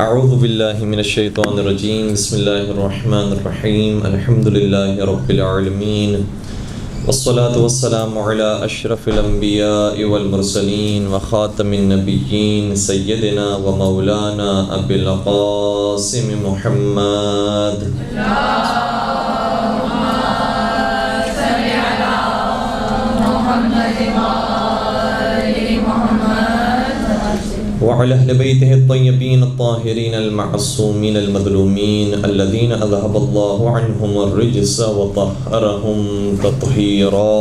اعوذ باللہ من الشیطان الرجیم بسم اللہ الرحمن الرحیم الحمد للہ رب العالمین والصلاة والسلام علی اشرف الانبیاء والمرسلین وخاتم النبیین سیدنا و مولانا ابی القاسم محمد وعلى أهل بيته الطيبين الطاهرين المعصومين المظلومين الذين أذهب الله عنهم الرجس وطهرهم تطهيرا.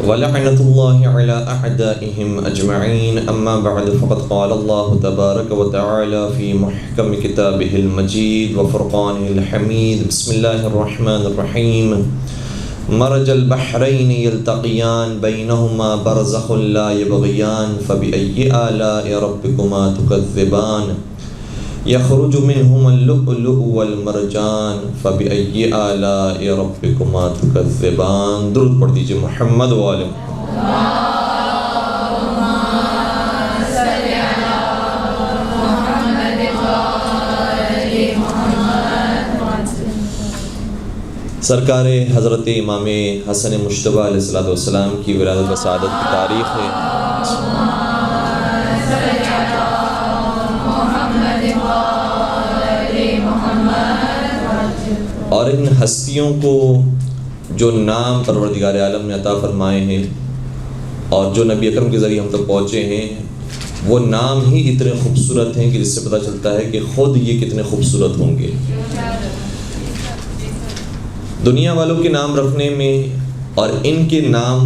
ولعنة الله على أعدائهم أجمعين. أما بعد فقد قال الله تبارك وتعالى في محكم كتابه المجيد وفرقانه الحميد. بسم الله الرحمن الرحيم. مرج البحرين يلتقيان بينهما برزخ لا يبغيان فبأي آلاء ربكما تكذبان. يخرج منهما اللؤلؤ والمرجان فبأي آلاء ربكما تكذبان. درود پڑھ دیجئے محمد و آل محمد. سرکار حضرت امام حسن مجتبیٰ علیہ السلام کی ولادت و سعادت کی تاریخ ہے. اور ان ہستیوں کو جو نام پروردگار عالم نے عطا فرمائے ہیں اور جو نبی اکرم کے ذریعے ہم تک پہنچے ہیں وہ نام ہی اتنے خوبصورت ہیں کہ جس سے پتہ چلتا ہے کہ خود یہ کتنے خوبصورت ہوں گے. دنیا والوں کے نام رکھنے میں اور ان کے نام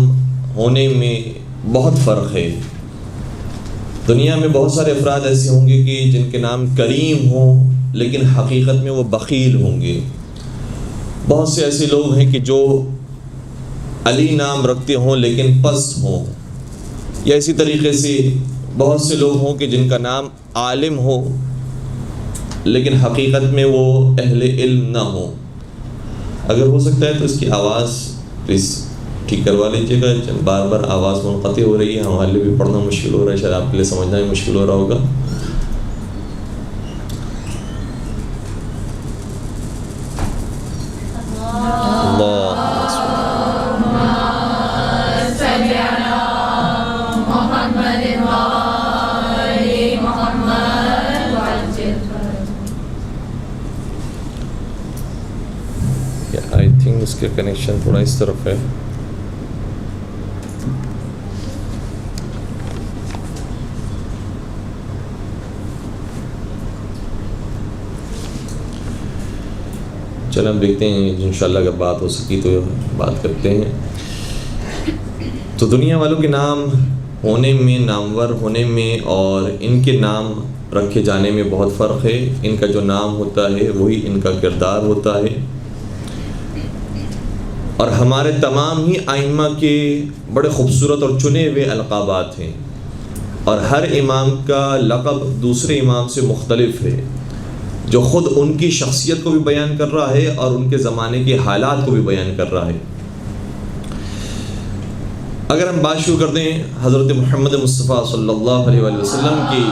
ہونے میں بہت فرق ہے. دنیا میں بہت سارے افراد ایسے ہوں گے کہ جن کے نام کریم ہوں لیکن حقیقت میں وہ بخیل ہوں گے. بہت سے ایسے لوگ ہیں کہ جو علی نام رکھتے ہوں لیکن پست ہوں. یا اسی طریقے سے بہت سے لوگ ہوں کہ جن کا نام عالم ہو لیکن حقیقت میں وہ اہل علم نہ ہو. اگر ہو سکتا ہے تو اس کی آواز پلیز ٹھیک کروا لیجیے گا. بار بار آواز منقطع ہو رہی ہے, ہمارے لیے بھی پڑھنا مشکل ہو رہا ہے, شاید آپ کے لیے سمجھنا بھی مشکل ہو رہا ہوگا. آئی تھنک اس کے کنیکشن تھوڑا اس طرف ہے. چلیں اب دیکھتے ہیں انشاءاللہ اگر بات ہو سکی تو بات کرتے ہیں. تو دنیا والوں کے نام ہونے میں, نامور ہونے میں اور ان کے نام رکھے جانے میں بہت فرق ہے. ان کا جو نام ہوتا ہے وہی ان کا کردار ہوتا ہے. اور ہمارے تمام ہی ائمہ کے بڑے خوبصورت اور چنے ہوئے القابات ہیں اور ہر امام کا لقب دوسرے امام سے مختلف ہے جو خود ان کی شخصیت کو بھی بیان کر رہا ہے اور ان کے زمانے کے حالات کو بھی بیان کر رہا ہے. اگر ہم بات شروع کر دیں حضرت محمد مصطفیٰ صلی اللہ علیہ وآلہ وسلم کی,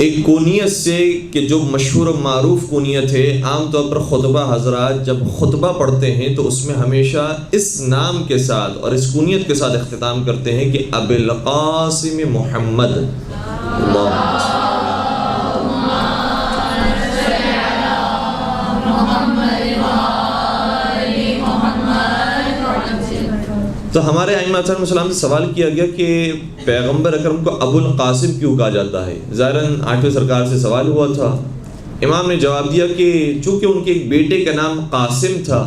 ایک کونیت سے کہ جو مشہور و معروف کونیت ہے. عام طور پر خطبہ حضرات جب خطبہ پڑھتے ہیں تو اس میں ہمیشہ اس نام کے ساتھ اور اس کونیت کے ساتھ اختتام کرتے ہیں کہ ابی القاسم محمد. تو ہمارے ائمہ علیہ السلام سے سوال کیا گیا کہ پیغمبر اکرم کو ابو القاسم کیوں کہا جاتا ہے. ظاہراً آٹھویں سرکار سے سوال ہوا تھا. امام نے جواب دیا کہ چونکہ ان کے ایک بیٹے کا نام قاسم تھا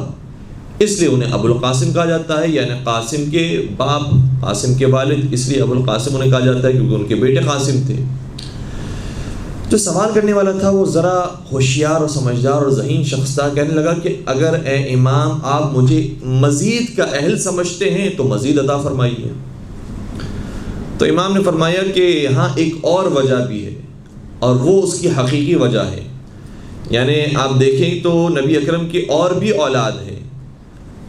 اس لیے انہیں ابو القاسم کہا جاتا ہے, یعنی قاسم کے باپ, قاسم کے والد, اس لیے ابو القاسم انہیں کہا جاتا ہے کیونکہ ان کے بیٹے قاسم تھے. جو سوال کرنے والا تھا وہ ذرا ہوشیار اور سمجھدار اور ذہین شخص تھا. کہنے لگا کہ اگر اے امام آپ مجھے مزید کا اہل سمجھتے ہیں تو مزید عطا فرمائیے. تو امام نے فرمایا کہ یہاں ایک اور وجہ بھی ہے، اور وہ اس کی حقیقی وجہ ہے. یعنی آپ دیکھیں تو نبی اکرم کی اور بھی اولاد ہیں.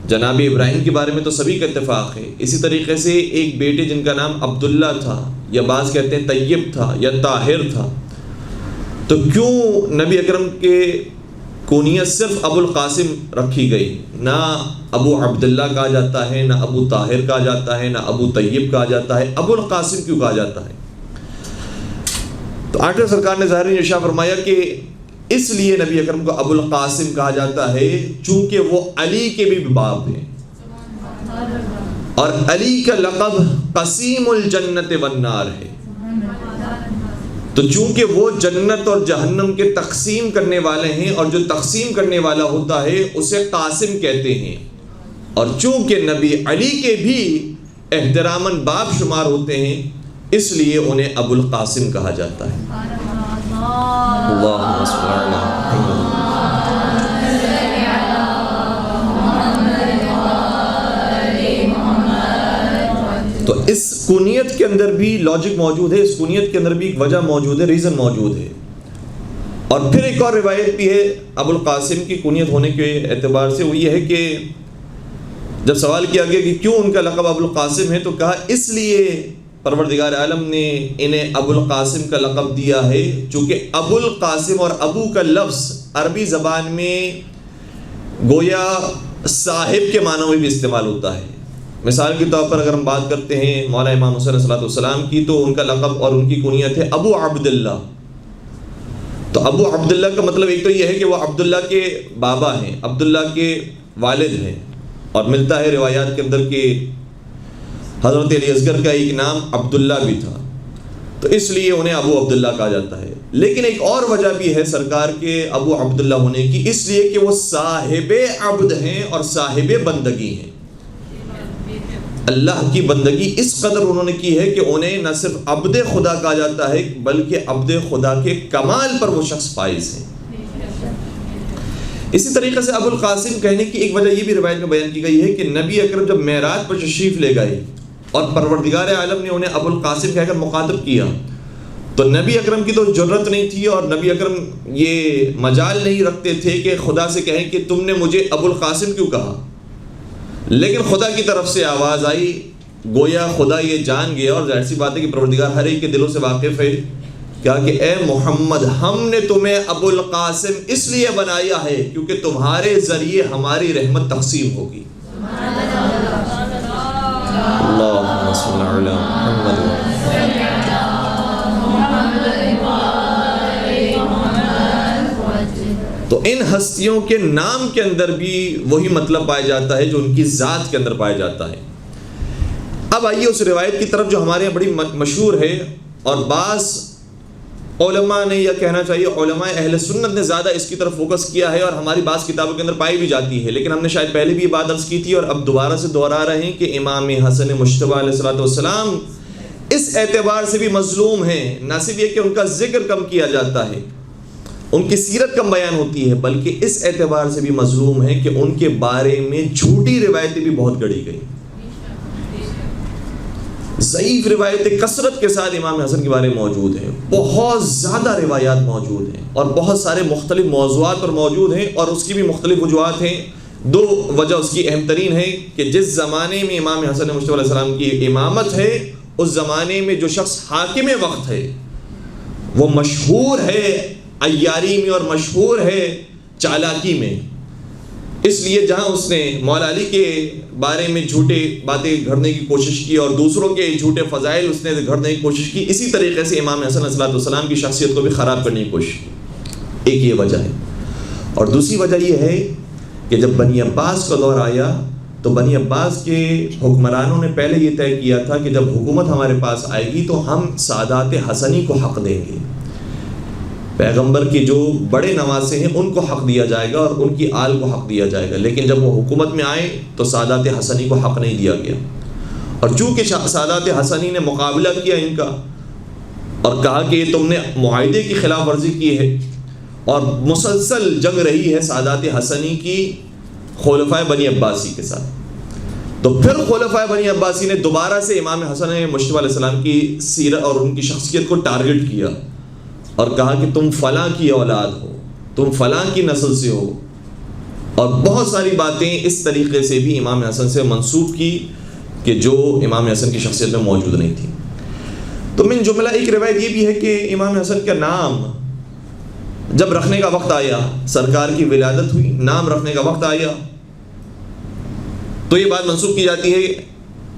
جناب ابراہیم کے بارے میں تو سبھی کا اتفاق ہے. اسی طریقے سے ایک بیٹے جن کا نام عبداللہ تھا، یا بعض کہتے ہیں طیب تھا یا طاہر تھا. تو کیوں نبی اکرم کے کنیت صرف ابو القاسم رکھی گئی؟ نہ ابو عبداللہ کہا جاتا ہے، نہ ابو طاہر کہا جاتا ہے، نہ ابو طیب کہا جاتا ہے، ابو القاسم کیوں کہا جاتا ہے؟ تو آٹھویں سرکار نے ظاہر ارشاد فرمایا کہ اس لیے نبی اکرم کو ابو القاسم کہا جاتا ہے چونکہ وہ علی کے بھی باپ ہیں، اور علی کا لقب قسیم الجنت والنار ہے. تو چونکہ وہ جنت اور جہنم کے تقسیم کرنے والے ہیں، اور جو تقسیم کرنے والا ہوتا ہے اسے قاسم کہتے ہیں، اور چونکہ نبی علی کے بھی احتراماً باپ شمار ہوتے ہیں، اس لیے انہیں ابو القاسم کہا جاتا ہے. اللہم صل علی محمد. تو اس کنیت کے اندر بھی لاجک موجود ہے، اس کنیت کے اندر بھی ایک وجہ موجود ہے، ریزن موجود ہے. اور پھر ایک اور روایت بھی ہے ابو القاسم کی کنیت ہونے کے اعتبار سے، وہ یہ ہے کہ جب سوال کیا گیا کہ کیوں ان کا لقب ابو القاسم ہے، تو کہا اس لیے پروردگار عالم نے انہیں ابو القاسم کا لقب دیا ہے چونکہ ابو القاسم اور ابو کا لفظ عربی زبان میں گویا صاحب کے معنوں میں بھی استعمال ہوتا ہے. مثال کے طور پر اگر ہم بات کرتے ہیں مولا امام حسین علیہ السلام کی، تو ان کا لقب اور ان کی کنیت ہے ابو عبداللہ. تو ابو عبداللہ کا مطلب ایک تو یہ ہے کہ وہ عبداللہ کے بابا ہیں، عبداللہ کے والد ہیں، اور ملتا ہے روایات کے اندر کہ حضرت علی اصغر کا ایک نام عبداللہ بھی تھا، تو اس لیے انہیں ابو عبداللہ کہا جاتا ہے. لیکن ایک اور وجہ بھی ہے سرکار کے ابو عبداللہ ہونے کی، اس لیے کہ وہ صاحب عبد ہیں اور صاحب بندگی ہیں. اللہ کی بندگی اس قدر انہوں نے کی ہے کہ انہیں نہ صرف عبد خدا کہا جاتا ہے بلکہ عبد خدا کے کمال پر وہ شخص فائز ہیں. اسی طریقے سے ابو القاسم کہنے کی ایک وجہ یہ بھی روایت میں بیان کی گئی ہے کہ نبی اکرم جب معراج پر تشریف لے گئے اور پروردگار عالم نے انہیں ابو القاسم کہہ کر مخاطب کیا، تو نبی اکرم کی تو جرت نہیں تھی، اور نبی اکرم یہ مجال نہیں رکھتے تھے کہ خدا سے کہیں کہ تم نے مجھے ابو القاسم کیوں کہا. لیکن خدا کی طرف سے آواز آئی، گویا خدا یہ جان گیا، اور ظاہر سی بات ہے کہ پروردگار ہر ایک کے دلوں سے واقف ہے، کہا کہ اے محمد ہم نے تمہیں ابو القاسم اس لیے بنایا ہے کیونکہ تمہارے ذریعے ہماری رحمت تقسیم ہوگی. اللہم صل علی محمد. تو ان ہستیوں کے نام کے اندر بھی وہی مطلب پایا جاتا ہے جو ان کی ذات کے اندر پایا جاتا ہے. اب آئیے اس روایت کی طرف جو ہمارے یہاں بڑی مشہور ہے، اور بعض علماء نے، یا کہنا چاہیے علماء اہل سنت نے زیادہ اس کی طرف فوکس کیا ہے، اور ہماری بعض کتابوں کے اندر پائی بھی جاتی ہے، لیکن ہم نے شاید پہلے بھی یہ بات عرض کی تھی اور اب دوبارہ سے دہرا رہے ہیں کہ امام حسن مجتبیٰ علیہ السلام اس اعتبار سے بھی مظلوم ہیں. نہ صرف یہ کہ ان کا ذکر کم کیا جاتا ہے، ان کی سیرت کم بیان ہوتی ہے، بلکہ اس اعتبار سے بھی مظلوم ہے کہ ان کے بارے میں جھوٹی روایتیں بھی بہت گڑھی گئی. ضعیف روایتیں کثرت کے ساتھ امام حسن کے بارے میں موجود ہیں، بہت زیادہ روایات موجود ہیں، اور بہت سارے مختلف موضوعات پر موجود ہیں، اور اس کی بھی مختلف وجوہات ہیں. دو وجہ اس کی اہم ترین ہے کہ جس زمانے میں امام حسن مجتبیٰ علیہ السلام کی امامت ہے، اس زمانے میں جو شخص حاکم وقت ہے وہ مشہور ہے عیاری میں اور مشہور ہے چالاکی میں. اس لیے جہاں اس نے مولا علی کے بارے میں جھوٹے باتیں گھڑنے کی کوشش کی اور دوسروں کے جھوٹے فضائل اس نے گھڑنے کی کوشش کی، اسی طریقے سے امام حسن علیہ السلام کی شخصیت کو بھی خراب کرنے کی کوشش کی. ایک یہ وجہ ہے. اور دوسری وجہ یہ ہے کہ جب بنی عباس کا دور آیا تو بنی عباس کے حکمرانوں نے پہلے یہ طے کیا تھا کہ جب حکومت ہمارے پاس آئے گی تو ہم سادات حسنی کو حق دیں گے، پیغمبر کے جو بڑے نواسے ہیں ان کو حق دیا جائے گا اور ان کی آل کو حق دیا جائے گا. لیکن جب وہ حکومت میں آئے تو سادات حسنی کو حق نہیں دیا گیا، اور چونکہ سادات حسنی نے مقابلہ کیا ان کا اور کہا کہ تم نے معاہدے کی خلاف ورزی کی ہے، اور مسلسل جنگ رہی ہے سادات حسنی کی خلفائے بنی عباسی کے ساتھ، تو تو پھر خلفائے بنی عباسی نے دوبارہ سے امام حسن مجتبی علیہ السلام کی سیرت اور ان کی شخصیت کو ٹارگٹ کیا اور کہا کہ تم فلاں کی اولاد ہو، تم فلاں کی نسل سے ہو، اور بہت ساری باتیں اس طریقے سے بھی امام حسن سے منسوب کی کہ جو امام حسن کی شخصیت میں موجود نہیں تھی۔ تو من جملہ ایک روایت یہ بھی ہے کہ امام حسن کا نام جب رکھنے کا وقت آیا، سرکار کی ولادت ہوئی، نام رکھنے کا وقت آیا، تو یہ بات منسوب کی جاتی ہے۔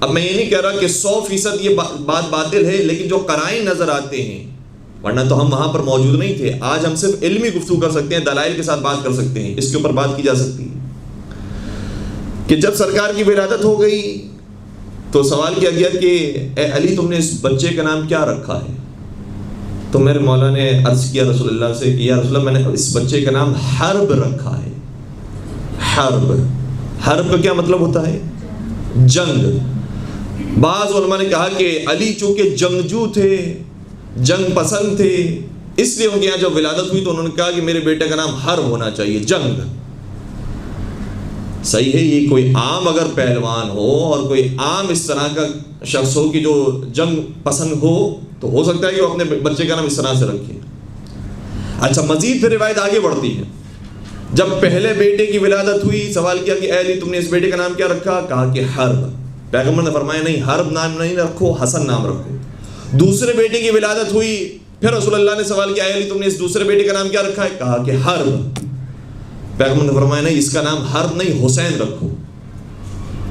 اب میں یہ نہیں کہہ رہا کہ 100% یہ بات باطل ہے، لیکن جو قرائن نظر آتے ہیں، ورنہ تو ہم وہاں پر موجود نہیں تھے، آج ہم صرف علمی گفتگو کر سکتے ہیں، دلائل کے ساتھ بات کر سکتے ہیں، اس کے اوپر بات کی جا سکتی ہے کہ جب سرکار کی ولادت ہو گئی تو سوال کیا گیا کہ اے علی تم نے اس بچے کا نام کیا رکھا ہے؟ تو میرے مولا نے عرض کیا رسول اللہ سے کہ یا رسول اللہ میں نے اس بچے کا نام حرب رکھا ہے۔ حرب، حرب کا کیا مطلب ہوتا ہے؟ جنگ۔ بعض علماء نے کہا کہ علی چونکہ جنگجو تھے، جنگ پسند تھے، اس لیے ان کے یہاں جب ولادت ہوئی تو انہوں نے کہا کہ میرے بیٹے کا نام حرب ہونا چاہیے، جنگ۔ صحیح ہے، یہ کوئی عام اگر پہلوان ہو اور کوئی عام اس طرح کا شخص ہو کہ جو جنگ پسند ہو تو ہو سکتا ہے کہ وہ اپنے بچے کا نام اس طرح سے رکھے۔ اچھا، مزید پھر روایت آگے بڑھتی ہے، جب پہلے بیٹے کی ولادت ہوئی سوال کیا کہ اے علی تم نے اس بیٹے کا نام کیا رکھا؟ کہا کہ حرب۔ پیغمبر نے فرمایا نہیں، حرب نام نہیں رکھو، حسن نام رکھو۔ دوسرے بیٹے کی ولادت ہوئی، پھر رسول اللہ نے سوال کیا اے علی تم نے اس دوسرے بیٹے کا نام کیا رکھا ہے؟ کہا کہ حرب۔ پیغمبر نے فرمایا نہیں، اس کا نام حرب نہیں، حسین رکھو۔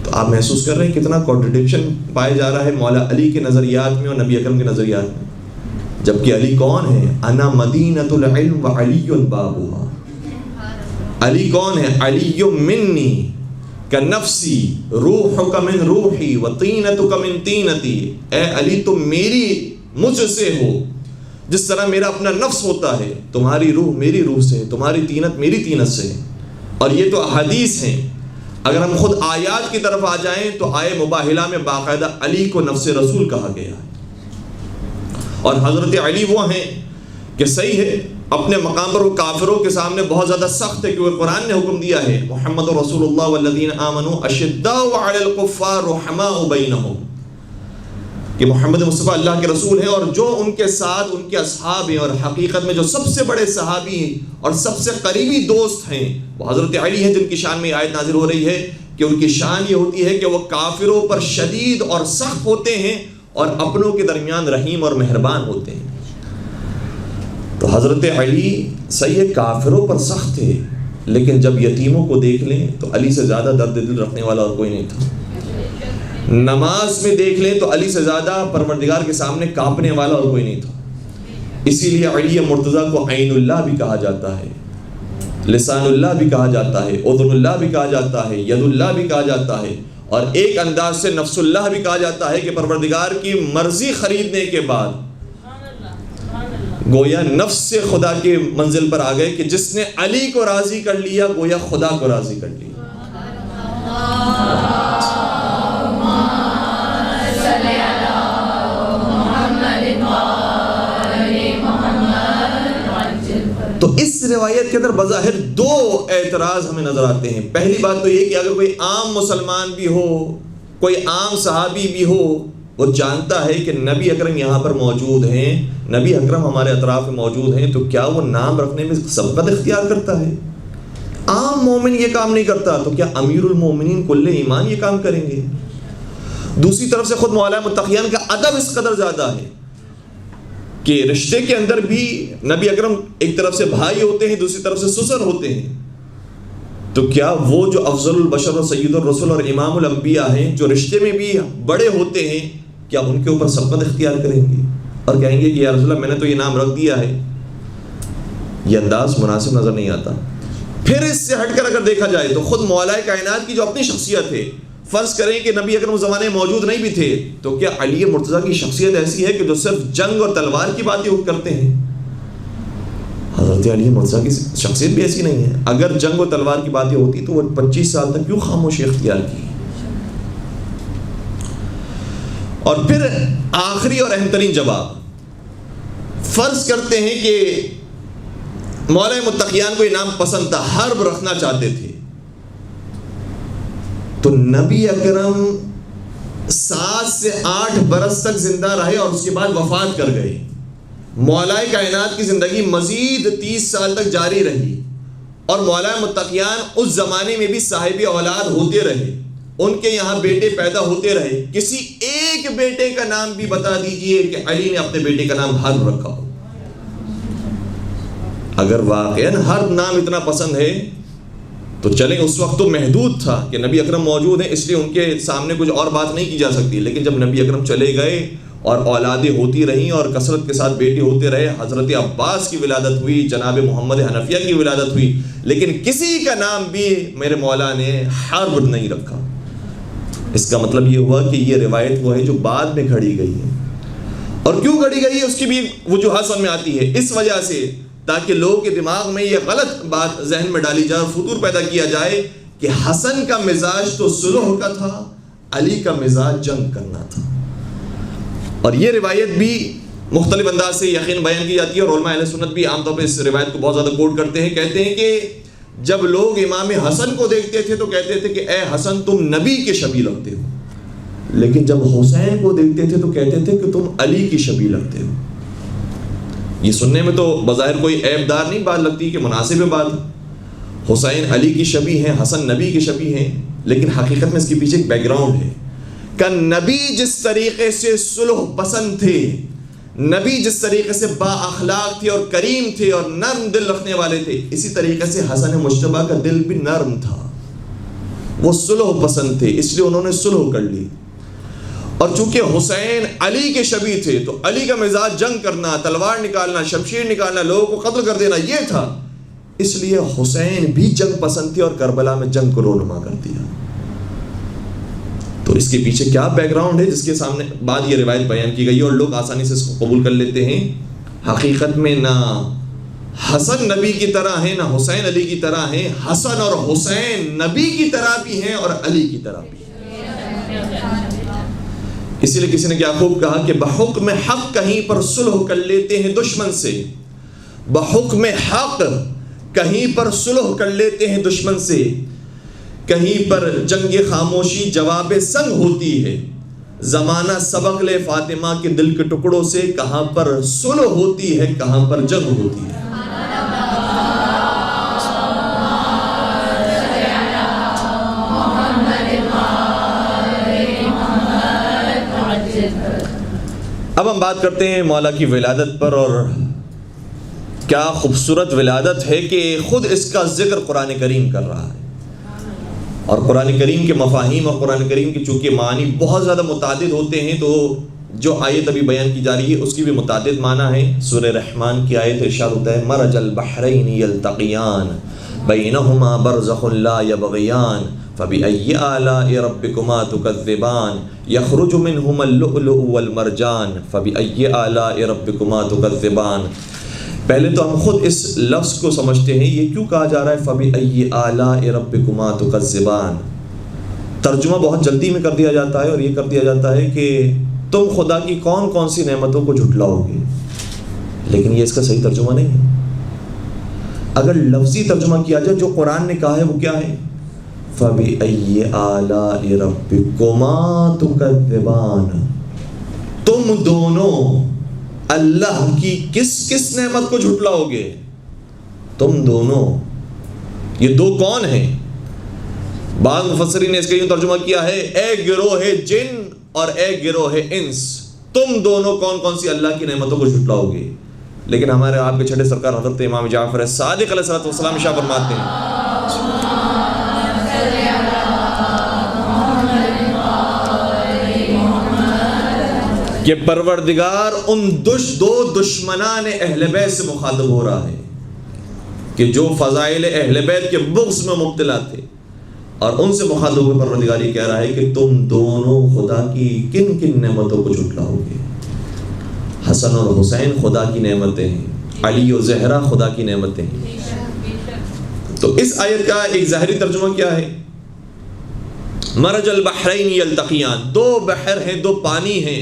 تو آپ محسوس کر رہے ہیں کتنا کانٹرڈکشن پایا جا رہا ہے مولا علی کے نظریات میں اور نبی اکرم کے نظریات میں، جبکہ علی کون ہے؟ انا مدینۃ العلم وعلی بابها۔ علی کون ہے؟ علی منی کنفسی روحک من روحی وطینتک من طینتی۔ اے علی تم میری مجھ سے ہو، جس طرح میرا اپنا نفس ہوتا ہے، تمہاری روح میری روح سے ہے، تمہاری طینت میری طینت سے ہے۔ اور یہ تو احادیث ہیں، اگر ہم خود آیات کی طرف آ جائیں تو آئے مباہلہ میں باقاعدہ علی کو نفس رسول کہا گیا ہے۔ اور حضرت علی وہ ہیں کہ صحیح ہے اپنے مقام پر وہ کافروں کے سامنے بہت زیادہ سخت ہے، کیونکہ قرآن نے حکم دیا ہے محمد رسول اللہ والذین آمنوا اشداء علی الکفار رحماء بینہم، کہ محمد مصطفیٰ اللہ کے رسول ہیں اور جو ان کے ساتھ ان کے اصحاب ہیں، اور حقیقت میں جو سب سے بڑے صحابی ہیں اور سب سے قریبی دوست ہیں وہ حضرت علی ہیں، جن کی شان میں آیت نازل ہو رہی ہے کہ ان کی شان یہ ہوتی ہے کہ وہ کافروں پر شدید اور سخت ہوتے ہیں اور اپنوں کے درمیان رحیم اور مہربان ہوتے ہیں۔ تو حضرت علی صحیح کافروں پر سخت تھے، لیکن جب یتیموں کو دیکھ لیں تو علی سے زیادہ درد دل رکھنے والا اور کوئی نہیں تھا۔ نماز میں دیکھ لیں تو علی سے زیادہ پروردگار کے سامنے کانپنے والا اور کوئی نہیں تھا۔ اسی لیے علی مرتضیٰ کو عین اللہ بھی کہا جاتا ہے، لسان اللہ بھی کہا جاتا ہے، اذن اللہ بھی کہا جاتا ہے، ید اللہ بھی کہا جاتا ہے، اور ایک انداز سے نفس اللہ بھی کہا جاتا ہے کہ پروردگار کی مرضی خریدنے کے بعد گویا نفس سے خدا کے منزل پر آ گئے کہ جس نے علی کو راضی کر لیا گویا خدا کو راضی کر لیا۔ تو اس روایت کے اندر بظاہر دو اعتراض ہمیں نظر آتے ہیں۔ پہلی بات تو یہ کہ اگر کوئی عام مسلمان بھی ہو، کوئی عام صحابی بھی ہو، وہ جانتا ہے کہ نبی اکرم یہاں پر موجود ہیں، نبی اکرم ہمارے اطراف میں موجود ہیں، تو کیا وہ نام رکھنے میں سبقت اختیار کرتا ہے؟ عام مومن یہ کام نہیں کرتا، تو کیا امیر المومنین کل ایمان یہ کام کریں گے؟ دوسری طرف سے خود مولا متقیان کا ادب اس قدر زیادہ ہے کہ رشتے کے اندر بھی نبی اکرم ایک طرف سے بھائی ہوتے ہیں، دوسری طرف سے سسر ہوتے ہیں، تو کیا وہ جو افضل البشر اور سید الرسول اور امام الانبیاء ہیں، جو رشتے میں بھی بڑے ہوتے ہیں، کیا ان کے اوپر سبقت اختیار کریں گے اور کہیں گے کہ یا رسول اللہ میں نے تو یہ نام رکھ دیا ہے؟ یہ انداز مناسب نظر نہیں آتا۔ پھر اس سے ہٹ کر اگر دیکھا جائے تو خود مولا کائنات کی جو اپنی شخصیت ہے، فرض کریں کہ نبی اکرم زمانے میں موجود نہیں بھی تھے، تو کیا علی مرتضیٰ کی شخصیت ایسی ہے کہ جو صرف جنگ اور تلوار کی باتیں کرتے ہیں؟ حضرت علی مرتضیٰ کی شخصیت بھی ایسی نہیں ہے۔ اگر جنگ و تلوار کی باتیں ہوتی تو وہ 25 سال تک کیوں خاموشی اختیار کی؟ اور پھر آخری اور اہم ترین جواب، فرض کرتے ہیں کہ مولا متقیان کو یہ نام پسند تھا، حرب رکھنا چاہتے تھے، تو نبی اکرم 7 سے 8 برس تک زندہ رہے اور اس کے بعد وفات کر گئے. مولا کائنات کی زندگی مزید 30 سال تک جاری رہی اور مولا متقیان اس زمانے میں بھی صاحب اولاد ہوتے رہے, ان کے یہاں بیٹے پیدا ہوتے رہے. کسی ایک بیٹے کا نام بھی بتا دیجئے کہ علی نے اپنے بیٹے کا نام حرب رکھا ہو. اگر واقعاً حرب نام اتنا پسند ہے تو چلیں, اس وقت تو محدود تھا کہ نبی اکرم موجود ہیں اس لیے ان کے سامنے کچھ اور بات نہیں کی جا سکتی. لیکن جب نبی اکرم چلے گئے اور اولادیں ہوتی رہیں اور کثرت کے ساتھ بیٹے ہوتے رہے, حضرت عباس کی ولادت ہوئی, جناب محمد حنفیہ کی ولادت ہوئی, لیکن کسی کا نام بھی میرے مولا نے حرب نہیں رکھا. اس کا مطلب یہ ہوا کہ یہ روایت وہ ہے جو بعد میں گھڑی گئی ہے. اور کیوں گھڑی گئی ہے اس کی بھی وجوہات سمجھ میں آتی ہے, اس وجہ سے تاکہ لوگوں کے دماغ میں یہ غلط بات ذہن میں ڈالی جائے اور فطور پیدا کیا جائے کہ حسن کا مزاج تو صلح کا تھا, علی کا مزاج جنگ کرنا تھا. اور یہ روایت بھی مختلف انداز سے یقین بیان کی جاتی ہے اور علماء اہل سنت بھی عام طور پہ اس روایت کو بہت زیادہ کوٹ کرتے ہیں. کہتے ہیں کہ جب لوگ امام حسن کو دیکھتے تھے تو کہتے تھے کہ اے حسن تم نبی کے شبیہ لگتے ہو, لیکن جب حسین کو دیکھتے تھے تو کہتے تھے کہ تم علی کی شبیہ لگتے ہو. یہ سننے میں تو بظاہر کوئی عیب دار نہیں بات لگتی کہ مناسب بات, حسین علی کی شبیہ ہیں, حسن نبی کی شبیہ ہیں, لیکن حقیقت میں اس کے پیچھے ایک بیک گراؤنڈ ہے کہ نبی جس طریقے سے صلح پسند تھے, نبی جس طریقے سے با اخلاق تھے اور کریم تھے اور نرم دل رکھنے والے تھے, اسی طریقے سے حسن مجتبیٰ کا دل بھی نرم تھا. وہ صلح پسند تھے اس لیے انہوں نے صلح کر لی. اور چونکہ حسین علی کے شبیہ تھے تو علی کا مزاج جنگ کرنا, تلوار نکالنا, شمشیر نکالنا, لوگوں کو قتل کر دینا یہ تھا, اس لیے حسین بھی جنگ پسند تھے اور کربلا میں جنگ کو رونما کر دیا. تو اس کے پیچھے کیا بیک گراؤنڈ ہے جس کے سامنے بعد یہ روایت بیان کی گئی ہے اور لوگ آسانی سے اس کو قبول کر لیتے ہیں. حقیقت میں نہ حسن نبی کی طرح ہیں نہ حسین علی کی طرح ہیں, حسن اور حسین نبی کی طرح بھی ہیں اور علی کی طرح بھی ہیں. اسی لیے کسی نے کیا خوب کہا کہ بحکم حق کہیں پر صلح کر لیتے ہیں دشمن سے, بحکم حق کہیں پر صلح کر لیتے ہیں دشمن سے, کہیں پر جنگ خاموشی جواب سنگ ہوتی ہے, زمانہ سبق لے فاطمہ کے دل کے ٹکڑوں سے, کہاں پر صلح ہوتی ہے کہاں پر جنگ ہوتی ہے. اب ہم بات کرتے ہیں مولا کی ولادت پر, اور کیا خوبصورت ولادت ہے کہ خود اس کا ذکر قرآن کریم کر رہا ہے. اور قرآن کریم کے مفاہیم اور قرآن کریم کے چونکہ معنی بہت زیادہ متعدد ہوتے ہیں تو جو آیت ابھی بیان کی جا رہی ہے اس کی بھی متعدد معنی ہے. سورہ رحمان کی آیت ارشاد ہوتا ہے مرج البحرین یلتقیان بینہما برزخ لا یبغیان فبأي آلاء ربكما تكذبان يخرج منهما اللؤلؤ والمرجان فبأي آلاء ربكما تكذبان. پہلے تو ہم خود اس لفظ کو سمجھتے ہیں, یہ کیوں کہا جا رہا ہے فبأي آلاء ربكما تكذبان. ترجمہ بہت جلدی میں کر دیا جاتا ہے اور یہ کر دیا جاتا ہے کہ تم خدا کی کون کون سی نعمتوں کو جھٹلاؤ گے, لیکن یہ اس کا صحیح ترجمہ نہیں ہے. اگر لفظی ترجمہ کیا جائے جو قرآن نے کہا ہے وہ کیا ہے, فَبِأَيِّ آلَاءِ رَبِّكُمَا تُكَذِّبَانَ, تم دونوں اللہ کی کس کس نعمت کو جھٹلاؤ گے. تم دونوں, یہ دو کون ہیں؟ بعض مفسرین نے اس کا یوں ترجمہ کیا ہے اے گروہ جن اور اے گروہ انس, تم دونوں کون کون سی اللہ کی نعمتوں کو جھٹلاؤ گے. لیکن ہمارے آپ کے چھٹے سرکار حضرت امام جعفر صادق علیہ السلام شاہ فرماتے ہیں کہ پروردگار ان دو دشمنان اہل بیت سے مخاطب ہو رہا ہے کہ جو فضائل اہل بیت کے بغض میں مبتلا تھے, اور ان سے مخاطب ہو پروردگار یہ کہہ رہا ہے کہ تم دونوں خدا کی کن کن نعمتوں کو جھٹلاؤ گے. حسن اور حسین خدا کی نعمتیں ہیں, علی و زہرا خدا کی نعمتیں ہیں. تو اس آیت کا ایک ظاہری ترجمہ کیا ہے؟ مرج البحرین یلتقیان, دو بحر ہیں, دو پانی ہیں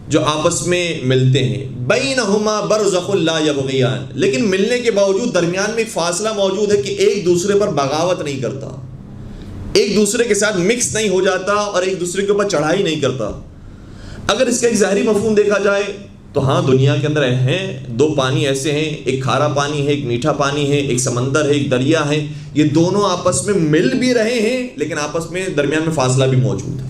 جو آپس میں ملتے ہیں. بینہما برزخ لا یبغیان, لیکن ملنے کے باوجود درمیان میں ایک فاصلہ موجود ہے کہ ایک دوسرے پر بغاوت نہیں کرتا, ایک دوسرے کے ساتھ مکس نہیں ہو جاتا اور ایک دوسرے کے اوپر چڑھائی نہیں کرتا۔ اگر اس کا ایک ظاہری مفہوم دیکھا جائے تو ہاں دنیا کے اندر ہیں دو پانی ایسے ہیں، ایک کھارا پانی ہے، ایک میٹھا پانی ہے، ایک سمندر ہے، ایک دریا ہے، یہ دونوں آپس میں مل بھی رہے ہیں لیکن آپس میں درمیان میں فاصلہ بھی موجود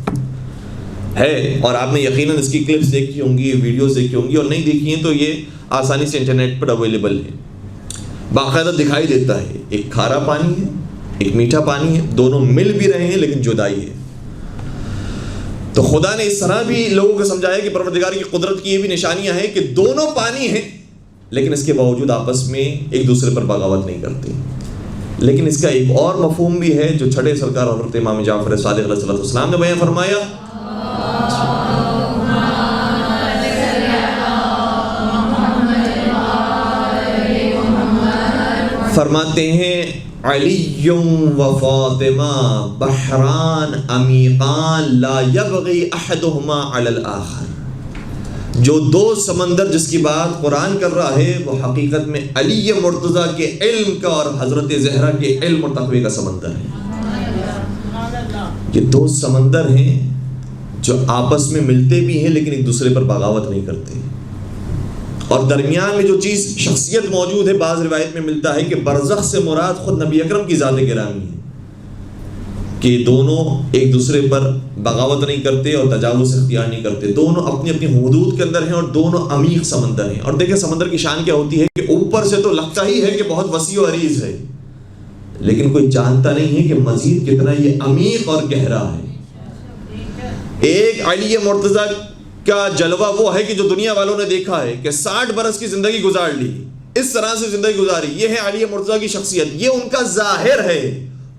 ہے۔ اور آپ نے یقیناً اس کی کلپس دیکھی ہوں گی، ویڈیوز دیکھی ہوں گی، اور نہیں دیکھی ہیں تو یہ آسانی سے انٹرنیٹ پر اویلیبل ہے، باقاعدہ دکھائی دیتا ہے۔ ایک کھارا پانی ہے، ایک میٹھا پانی ہے، دونوں مل بھی رہے ہیں لیکن جدائی ہے۔ تو خدا نے اس طرح بھی لوگوں کو سمجھایا کہ پروردگار کی قدرت کی یہ بھی نشانیاں ہیں کہ دونوں پانی ہیں لیکن اس کے باوجود آپس میں ایک دوسرے پر بغاوت نہیں کرتے۔ لیکن اس کا ایک اور مفہوم بھی ہے جو چھٹے سرکار حضرت امام جعفر صادق علیہ السلام نے بیان فرمایا۔ فرماتے ہیں علی و فاطمہ بحران عمیقان لا یبغی احدہما علی الاخر۔ جو دو سمندر جس کی بات قرآن کر رہا ہے وہ حقیقت میں علی مرتضیٰ کے علم کا اور حضرت زہرا کے علم اور تقوی کا سمندر ہے۔ یہ دو سمندر ہیں جو آپس میں ملتے بھی ہیں لیکن ایک دوسرے پر بغاوت نہیں کرتے، اور درمیان میں جو چیز شخصیت موجود ہے، بعض روایت میں ملتا ہے کہ برزخ سے مراد خود نبی اکرم کی ذات گرامی ہے، کہ دونوں ایک دوسرے پر بغاوت نہیں کرتے اور تجاوز اختیار نہیں کرتے، دونوں اپنی اپنی حدود کے اندر ہیں اور دونوں عمیق سمندر ہیں۔ اور دیکھیں سمندر کی شان کیا ہوتی ہے کہ اوپر سے تو لگتا ہی ہے کہ بہت وسیع و عریض ہے، لیکن کوئی جانتا نہیں ہے کہ مزید کتنا یہ عمیق اور گہرا ہے۔ ایک علی مرتضیٰ کا جلوہ وہ ہے کہ جو دنیا والوں نے دیکھا ہے کہ 60 برس کی زندگی گزار لی، اس طرح سے زندگی گزاری، یہ ہے علی مرتضیٰ کی شخصیت، یہ ان کا ظاہر ہے،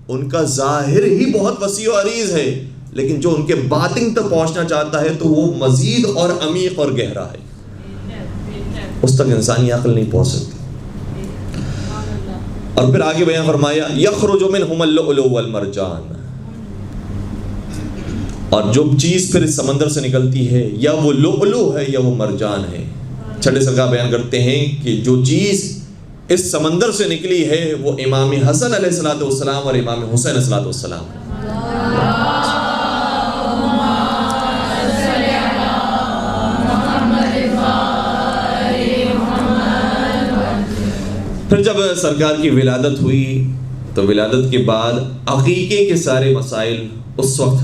ان کا ظاہر ہی بہت وسیع و عریض ہے، لیکن جو ان کے باطن تک پہنچنا چاہتا ہے تو وہ مزید اور عمیق اور گہرا ہے، اس تک انسانی عقل نہیں پہنچ سکتی۔ اور پھر آگے بیان فرمایا یخرج منہما اللؤلؤ والمرجان، اور جو چیز پھر اس سمندر سے نکلتی ہے یا وہ لؤلؤ ہے یا وہ مرجان ہے۔ چھٹے سرکار بیان کرتے ہیں کہ جو چیز اس سمندر سے نکلی ہے وہ امام حسن علیہ السلام اور امام حسین علیہ السلام ہے۔ پھر جب سرکار کی ولادت ہوئی تو ولادت کے بعد عقیقے کے سارے مسائل اس وقت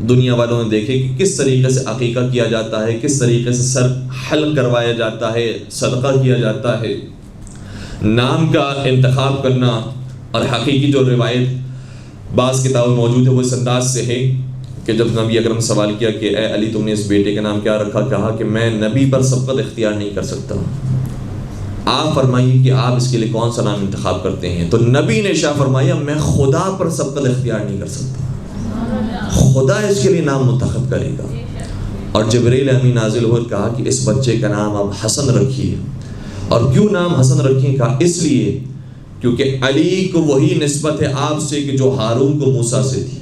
دنیا والوں نے دیکھے کہ کس طریقے سے عقیقہ کیا جاتا ہے، کس طریقے سے سر حلق کروایا جاتا ہے، صدقہ کیا جاتا ہے، نام کا انتخاب کرنا۔ اور حقیقی جو روایت بعض کتابوں میں موجود ہے وہ اس انداز سے ہے کہ جب نبی اکرم سوال کیا کہ اے علی تم نے اس بیٹے کا نام کیا رکھا، کہا کہ میں نبی پر سبقت اختیار نہیں کر سکتا، آپ فرمائیے کہ آپ اس کے لیے کون سا نام انتخاب کرتے ہیں۔ تو نبی نے شاہ فرمایا میں خدا پر سبقت اختیار نہیں کر سکتا، خدا اس کے لیے نام منتخب کرے گا۔ اور جبریل امین نازل ہوئے، کہا کہ اس بچے کا نام آپ حسن رکھیے۔ اور کیوں نام حسن رکھیں؟ کہا اس لیے کیونکہ علی کو وہی نسبت ہے آپ سے کہ جو ہارون کو موسیٰ سے تھی،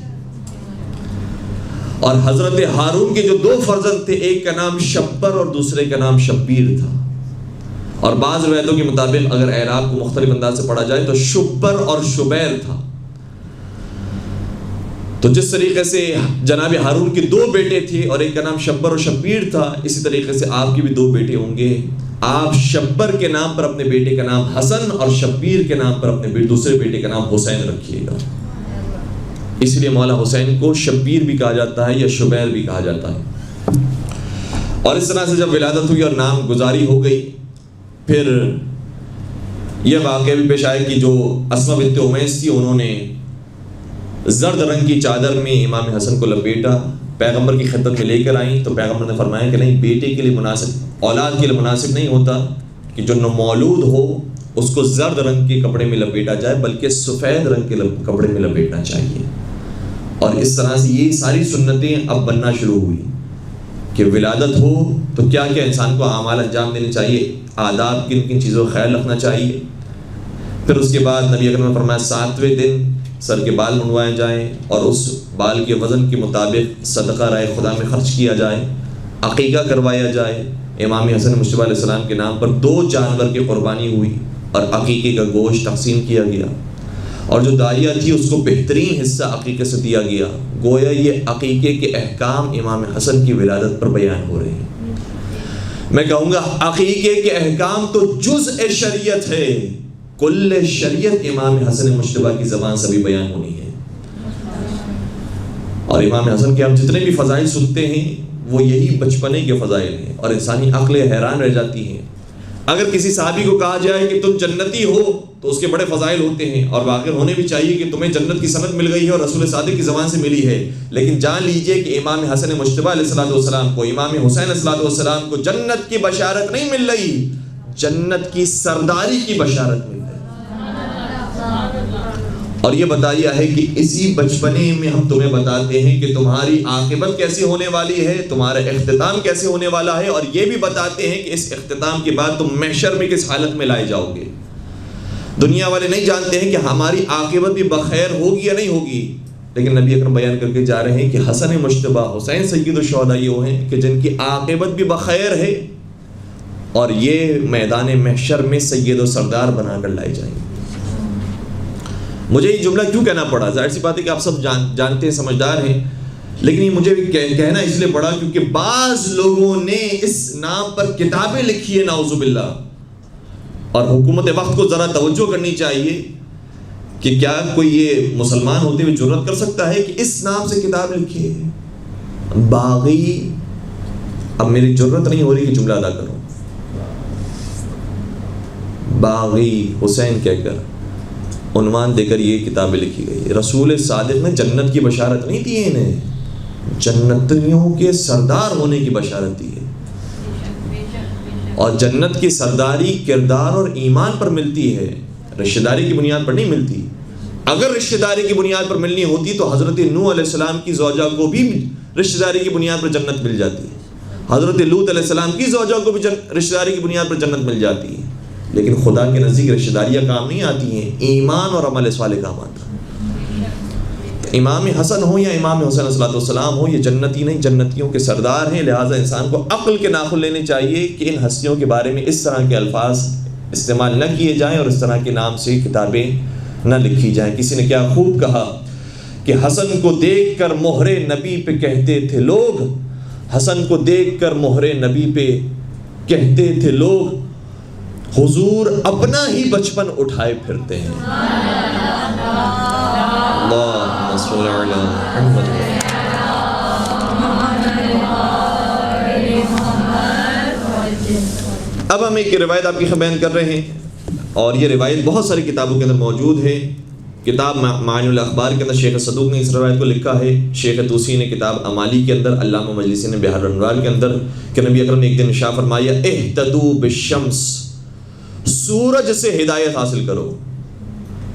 اور حضرت ہارون کے جو دو فرزند تھے، ایک کا نام شبر اور دوسرے کا نام شبیر تھا، اور بعض روایتوں کے مطابق اگر اعراب کو مختلف انداز سے پڑھا جائے تو شبر اور شبیر تھا۔ تو جس طریقے سے جناب ہارون کے دو بیٹے تھے اور ایک کا نام شبر اور شبیر تھا، اسی طریقے سے آپ کے بھی دو بیٹے ہوں گے، آپ شبر کے نام پر اپنے بیٹے کا نام حسن اور شبیر کے نام پر اپنے دوسرے بیٹے کا نام حسین رکھیے گا۔ اس لیے مولا حسین کو شبیر بھی کہا جاتا ہے یا شبیر بھی کہا جاتا ہے۔ اور اس طرح سے جب ولادت ہوئی اور نام گزاری ہو گئی، پھر یہ واقعہ بھی پیش آیا کہ جو اسماء بنت امیس تھی، انہوں نے زرد رنگ کی چادر میں امام حسن کو لپیٹا، پیغمبر کی خدمت میں لے کر آئیں، تو پیغمبر نے فرمایا کہ نہیں، بیٹے کے لیے مناسب، اولاد کے لیے مناسب نہیں ہوتا کہ جو نومولود ہو اس کو زرد رنگ کے کپڑے میں لپیٹا جائے، بلکہ سفید رنگ کے کپڑے میں لپیٹنا چاہیے۔ اور اس طرح سے یہ ساری سنتیں اب بننا شروع ہوئی کہ ولادت ہو تو کیا کیا انسان کو اعمال انجام دینے چاہیے، آداب کن کن چیزوں کا خیال رکھنا چاہیے۔ پھر اس کے بعد نبی اکرم نے فرمایا 7ویں دن سر کے بال منڈوائے جائیں اور اس بال کے وزن کے مطابق صدقہ رائے خدا میں خرچ کیا جائے، عقیقہ کروایا جائے۔ امام حسن مصطفیٰ علیہ السلام کے نام پر 2 جانور کی قربانی ہوئی اور عقیقے کا گوشت تقسیم کیا گیا۔ اور جو دائیہ تھی اس کو بہترین حصہ عقیقے سے دیا گیا. گویا یہ عقیقے کے احکام امام حسن کی ولادت پر بیان ہو رہے ہیں. میں کہوں گا عقیقے کے احکام تو جزء شریعت ہے، کل شریعت امام حسن مجتبیٰ کی زبان سے بھی بیان ہونی ہے. اور امام حسن کے ہم جتنے بھی فضائل سنتے ہیں وہ یہی بچپنے کے فضائل ہیں، اور انسانی عقلیں حیران رہ جاتی ہیں. اگر کسی صحابی کو کہا جائے کہ تم جنتی ہو تو اس کے بڑے فضائل ہوتے ہیں، اور واقع ہونے بھی چاہیے کہ تمہیں جنت کی سند مل گئی ہے اور رسول صادق کی زبان سے ملی ہے. لیکن جان لیجئے کہ امام حسن مجتبیٰ علیہ السلام کو، امام حسین علیہ السلام کو جنت کی بشارت نہیں مل رہی، جنت کی سرداری کی بشارت مل رہی. اور یہ بتایا ہے کہ اسی بچپنے میں ہم تمہیں بتاتے ہیں کہ تمہاری عاقبت کیسے ہونے والی ہے، تمہارا اختتام کیسے ہونے والا ہے، اور یہ بھی بتاتے ہیں کہ اس اختتام کے بعد تم محشر میں کس حالت میں لائے جاؤ گے. دنیا والے نہیں جانتے ہیں کہ ہماری عاقبت بھی بخیر ہوگی یا نہیں ہوگی، لیکن نبی اکرم بیان کر کے جا رہے ہیں کہ حسن مجتبیٰ حسین سید الشہداء یہ وہ ہیں کہ جن کی عاقبت بھی بخیر ہے، اور یہ میدان محشر میں سید و سردار بنا کر لائے جائیں گے. مجھے یہ جملہ کیوں کہنا پڑا؟ ظاہر سی بات ہے کہ آپ سب جانتے ہیں، سمجھدار ہیں، لیکن یہ مجھے کہنا اس لیے پڑا کیونکہ بعض لوگوں نے اس نام پر کتابیں لکھی ہیں نعوذ باللہ. اور حکومت وقت کو ذرا توجہ کرنی چاہیے کہ کیا کوئی یہ مسلمان ہوتے ہوئے جرأت کر سکتا ہے کہ اس نام سے کتاب لکھی ہے باغی. اب میری جرأت نہیں ہو رہی کہ جملہ ادا کروں. باغی حسین کہہ کر عنوان دے کر یہ کتابیں لکھی گئی. رسول صادق نے جنت کی بشارت نہیں دی ہے، انہیں جنتیوں کے سردار ہونے کی بشارت دی ہے. اور جنت کی سرداری کردار اور ایمان پر ملتی ہے، رشتہ داری کی بنیاد پر نہیں ملتی. اگر رشتہ داری کی بنیاد پر ملنی ہوتی تو حضرت نوح علیہ السلام کی زوجہ کو بھی رشتہ داری کی بنیاد پر جنت مل جاتی ہے، حضرت لوط علیہ السلام کی زوجہ کو بھی رشتہ داری کی بنیاد پر جنت مل جاتی ہے. لیکن خدا کے نزدیک رشتہ داریاں کام نہیں آتی ہیں، ایمان اور عمل صالح کام آتا ہے. امام حسن ہو یا امام حسین علیہ السلام ہو، یہ جنتی نہیں، جنتیوں کے سردار ہیں. لہٰذا انسان کو عقل کے ناخن لینے چاہیے کہ ان ہستیوں کے بارے میں اس طرح کے الفاظ استعمال نہ کیے جائیں اور اس طرح کے نام سے کتابیں نہ لکھی جائیں. کسی نے کیا خوب کہا کہ حسن کو دیکھ کر مہر نبی پہ کہتے تھے لوگ، حسن کو دیکھ کر مہر نبی پہ کہتے تھے لوگ، حضور اپنا ہی بچپن اٹھائے پھرتے ہیں. اللہم صلی علی محمد. اب ہم ایک روایت آپ کی بیان کر رہے ہیں، اور یہ روایت بہت ساری کتابوں کے اندر موجود ہے. کتاب معانی الاخبار کے اندر شیخ صدوق نے اس روایت کو لکھا ہے، شیخ توسی نے کتاب امالی کے اندر، علامہ مجلسی نے بحر الانوار کے اندر، کہ نبی اکرم نے ایک دن ارشاد فرمایا اہتدوا بالشمس، سورج سے ہدایت حاصل کرو.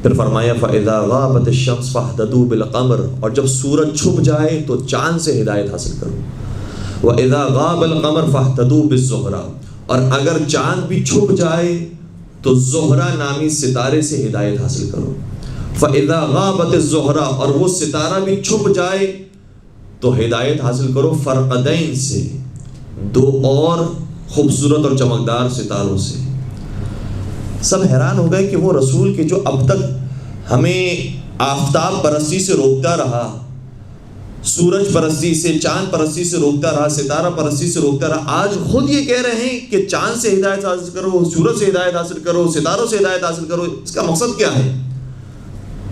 پھر فرمایا فَإِذَا غَابَتِ الشَّمْسُ فَاهْتَدُوا بِالْقَمَرِ، اور جب سورج چھپ جائے تو چاند سے ہدایت حاصل کرو. وَإِذَا غَابَ الْقَمَرُ فَاهْتَدُوا بِالزُّهْرَةِ، اور اگر چاند بھی چھپ جائے تو زہرہ نامی ستارے سے ہدایت حاصل کرو. فَإِذَا غَابَتِ الزُّهْرَةُ، اور وہ ستارہ بھی چھپ جائے تو ہدایت حاصل کرو فرقدین سے، دو اور خوبصورت اور چمکدار ستاروں سے. سب حیران ہو گئے کہ وہ رسول کے جو اب تک ہمیں آفتاب پرستی سے روکتا رہا، سورج پرستی سے، چاند پرستی سے روکتا رہا، ستارہ پرستی سے روکتا رہا، آج خود یہ کہہ رہے ہیں کہ چاند سے ہدایت حاصل کرو، سورج سے ہدایت حاصل کرو، ستاروں سے ہدایت حاصل کرو. اس کا مقصد کیا ہے؟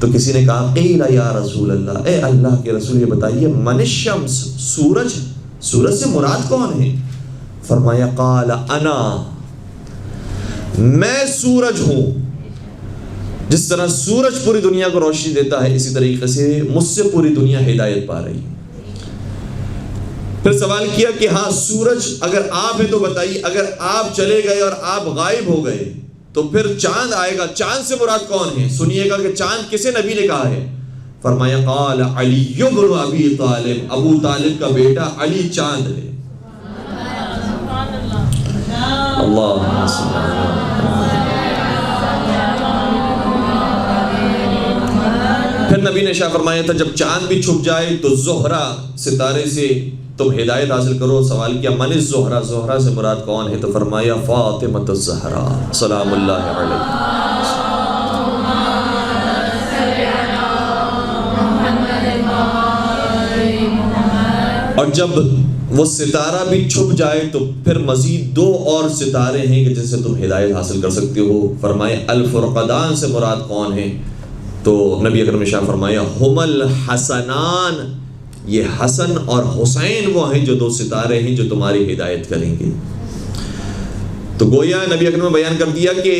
تو کسی نے کہا قیل یا رسول اللہ، اے اللہ کے رسول یہ بتائیے من الشمس، سورج، سورج سے مراد کون ہے؟ فرمایا قال انا، میں سورج ہوں. جس طرح سورج پوری دنیا کو روشنی دیتا ہے، اسی طریقے سے مجھ سے پوری دنیا ہدایت پا رہی. پھر سوال کیا کہ ہاں سورج اگر آپ ہیں تو بتائیے، اگر آپ چلے گئے اور آپ غائب ہو گئے تو پھر چاند آئے گا، چاند سے مراد کون ہے؟ سنیے گا کہ چاند کسے نبی نے کہا ہے. فرمایا قال علی بن ابی طالب، ابو طالب کا بیٹا علی چاند ہے. اللہ پھر نبی نے ارشاد فرمایا تھا جب چاند بھی چھپ جائے تو زہرہ، ستارے سے تم ہدایت حاصل کرو. سوال کیا من الزہرہ، زہرہ سے مراد کون ہے؟ تو فرمایا فاطمہ الزہرا سلام اللہ علیہ. اور جب وہ ستارہ بھی چھپ جائے تو پھر مزید 2 اور ستارے ہیں کہ جن سے تم ہدایت حاصل کر سکتے ہو. فرمائے الفرقدان سے مراد کون ہیں؟ تو نبی اکرم نے شاہ فرمایا ہم الحسنان، یہ حسن اور حسین وہ ہیں جو 2 ستارے ہیں جو تمہاری ہدایت کریں گے. تو گویا نبی اکرم نے بیان کر دیا کہ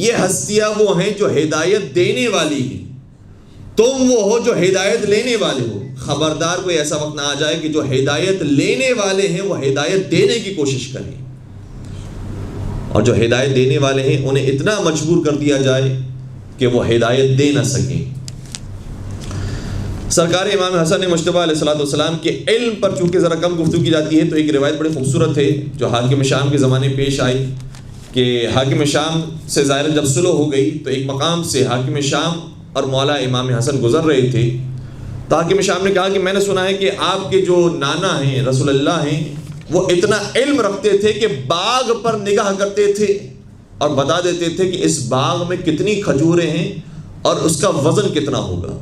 یہ ہستیاں وہ ہیں جو ہدایت دینے والی ہیں، تم وہ ہو جو ہدایت لینے والے ہو. خبردار کوئی ایسا وقت نہ آ جائے کہ جو ہدایت لینے والے ہیں وہ ہدایت دینے کی کوشش کریں، اور جو ہدایت دینے والے ہیں انہیں اتنا مجبور کر دیا جائے کہ وہ ہدایت دے نہ سکیں. سرکار امام حسن مجتبیٰ علیہ السلام کے علم پر چونکہ ذرا کم گفتگو کی جاتی ہے، تو ایک روایت بڑی خوبصورت ہے جو حاکم شام کے زمانے میں پیش آئی کہ حاکم شام سے ظاہراً جب صلح ہو گئی تو ایک مقام سے حاکم شام اور مولا امام حسن گزر رہے تھے. تو حاکم شام نے کہا کہ میں نے سنا ہے کہ آپ کے جو نانا ہیں رسول اللہ ہیں وہ اتنا علم رکھتے تھے کہ باغ پر نگاہ کرتے تھے اور بتا دیتے تھے کہ اس باغ میں کتنی کھجوریں ہیں اور اس کا وزن کتنا ہوگا،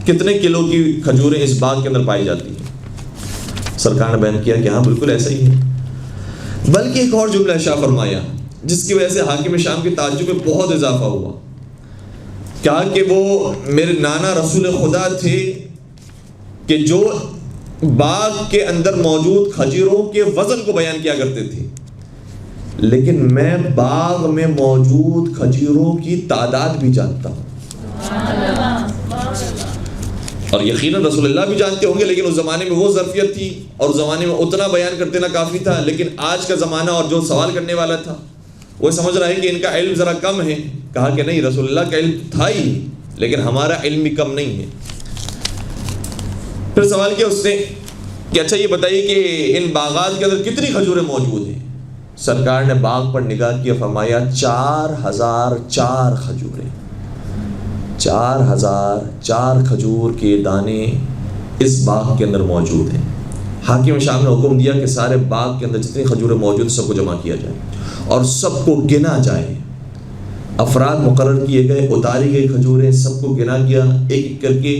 کتنے کلو کی کھجوریں اس باغ کے اندر پائی جاتی ہیں. سرکار نے بیان کیا کہ ہاں بالکل ایسا ہی ہے. بلکہ ایک اور جملہ ارشاد فرمایا جس کی وجہ سے حاکم شام کے تعجب میں بہت اضافہ ہوا. کہا کہ وہ میرے نانا رسول خدا تھے کہ جو باغ کے اندر موجود کھجوروں کے وزن کو بیان کیا کرتے تھے، لیکن میں باغ میں موجود کھجوروں کی تعداد بھی جانتا ہوں. اور یقیناً رسول اللہ بھی جانتے ہوں گے، لیکن اس زمانے میں وہ ظرفیت تھی اور اس زمانے میں اتنا بیان کر دینا کافی تھا. لیکن آج کا زمانہ اور جو سوال کرنے والا تھا وہ سمجھ رہا ہے کہ ان کا علم ذرا کم ہے. کہا کہ نہیں، رسول اللہ کا علم تھا ہی، لیکن ہمارا علم بھی کم نہیں ہے. پھر سوال کیا اس نے کہ اچھا یہ بتائیے کہ ان باغات کے اندر کتنی کھجوریں موجود ہیں؟ سرکار نے باغ پر نگاہ کیا، فرمایا 4004 کھجوریں. 4004 کھجور کے دانے اس باغ کے اندر موجود ہیں. حاکم شام نے حکم دیا کہ سارے باغ کے اندر جتنی کھجوریں موجود سب کو جمع کیا جائے اور سب کو گنا جائے. افراد مقرر کیے گئے، اتاری گئی کھجوریں، سب کو گنا گیا ایک ایک کر کے.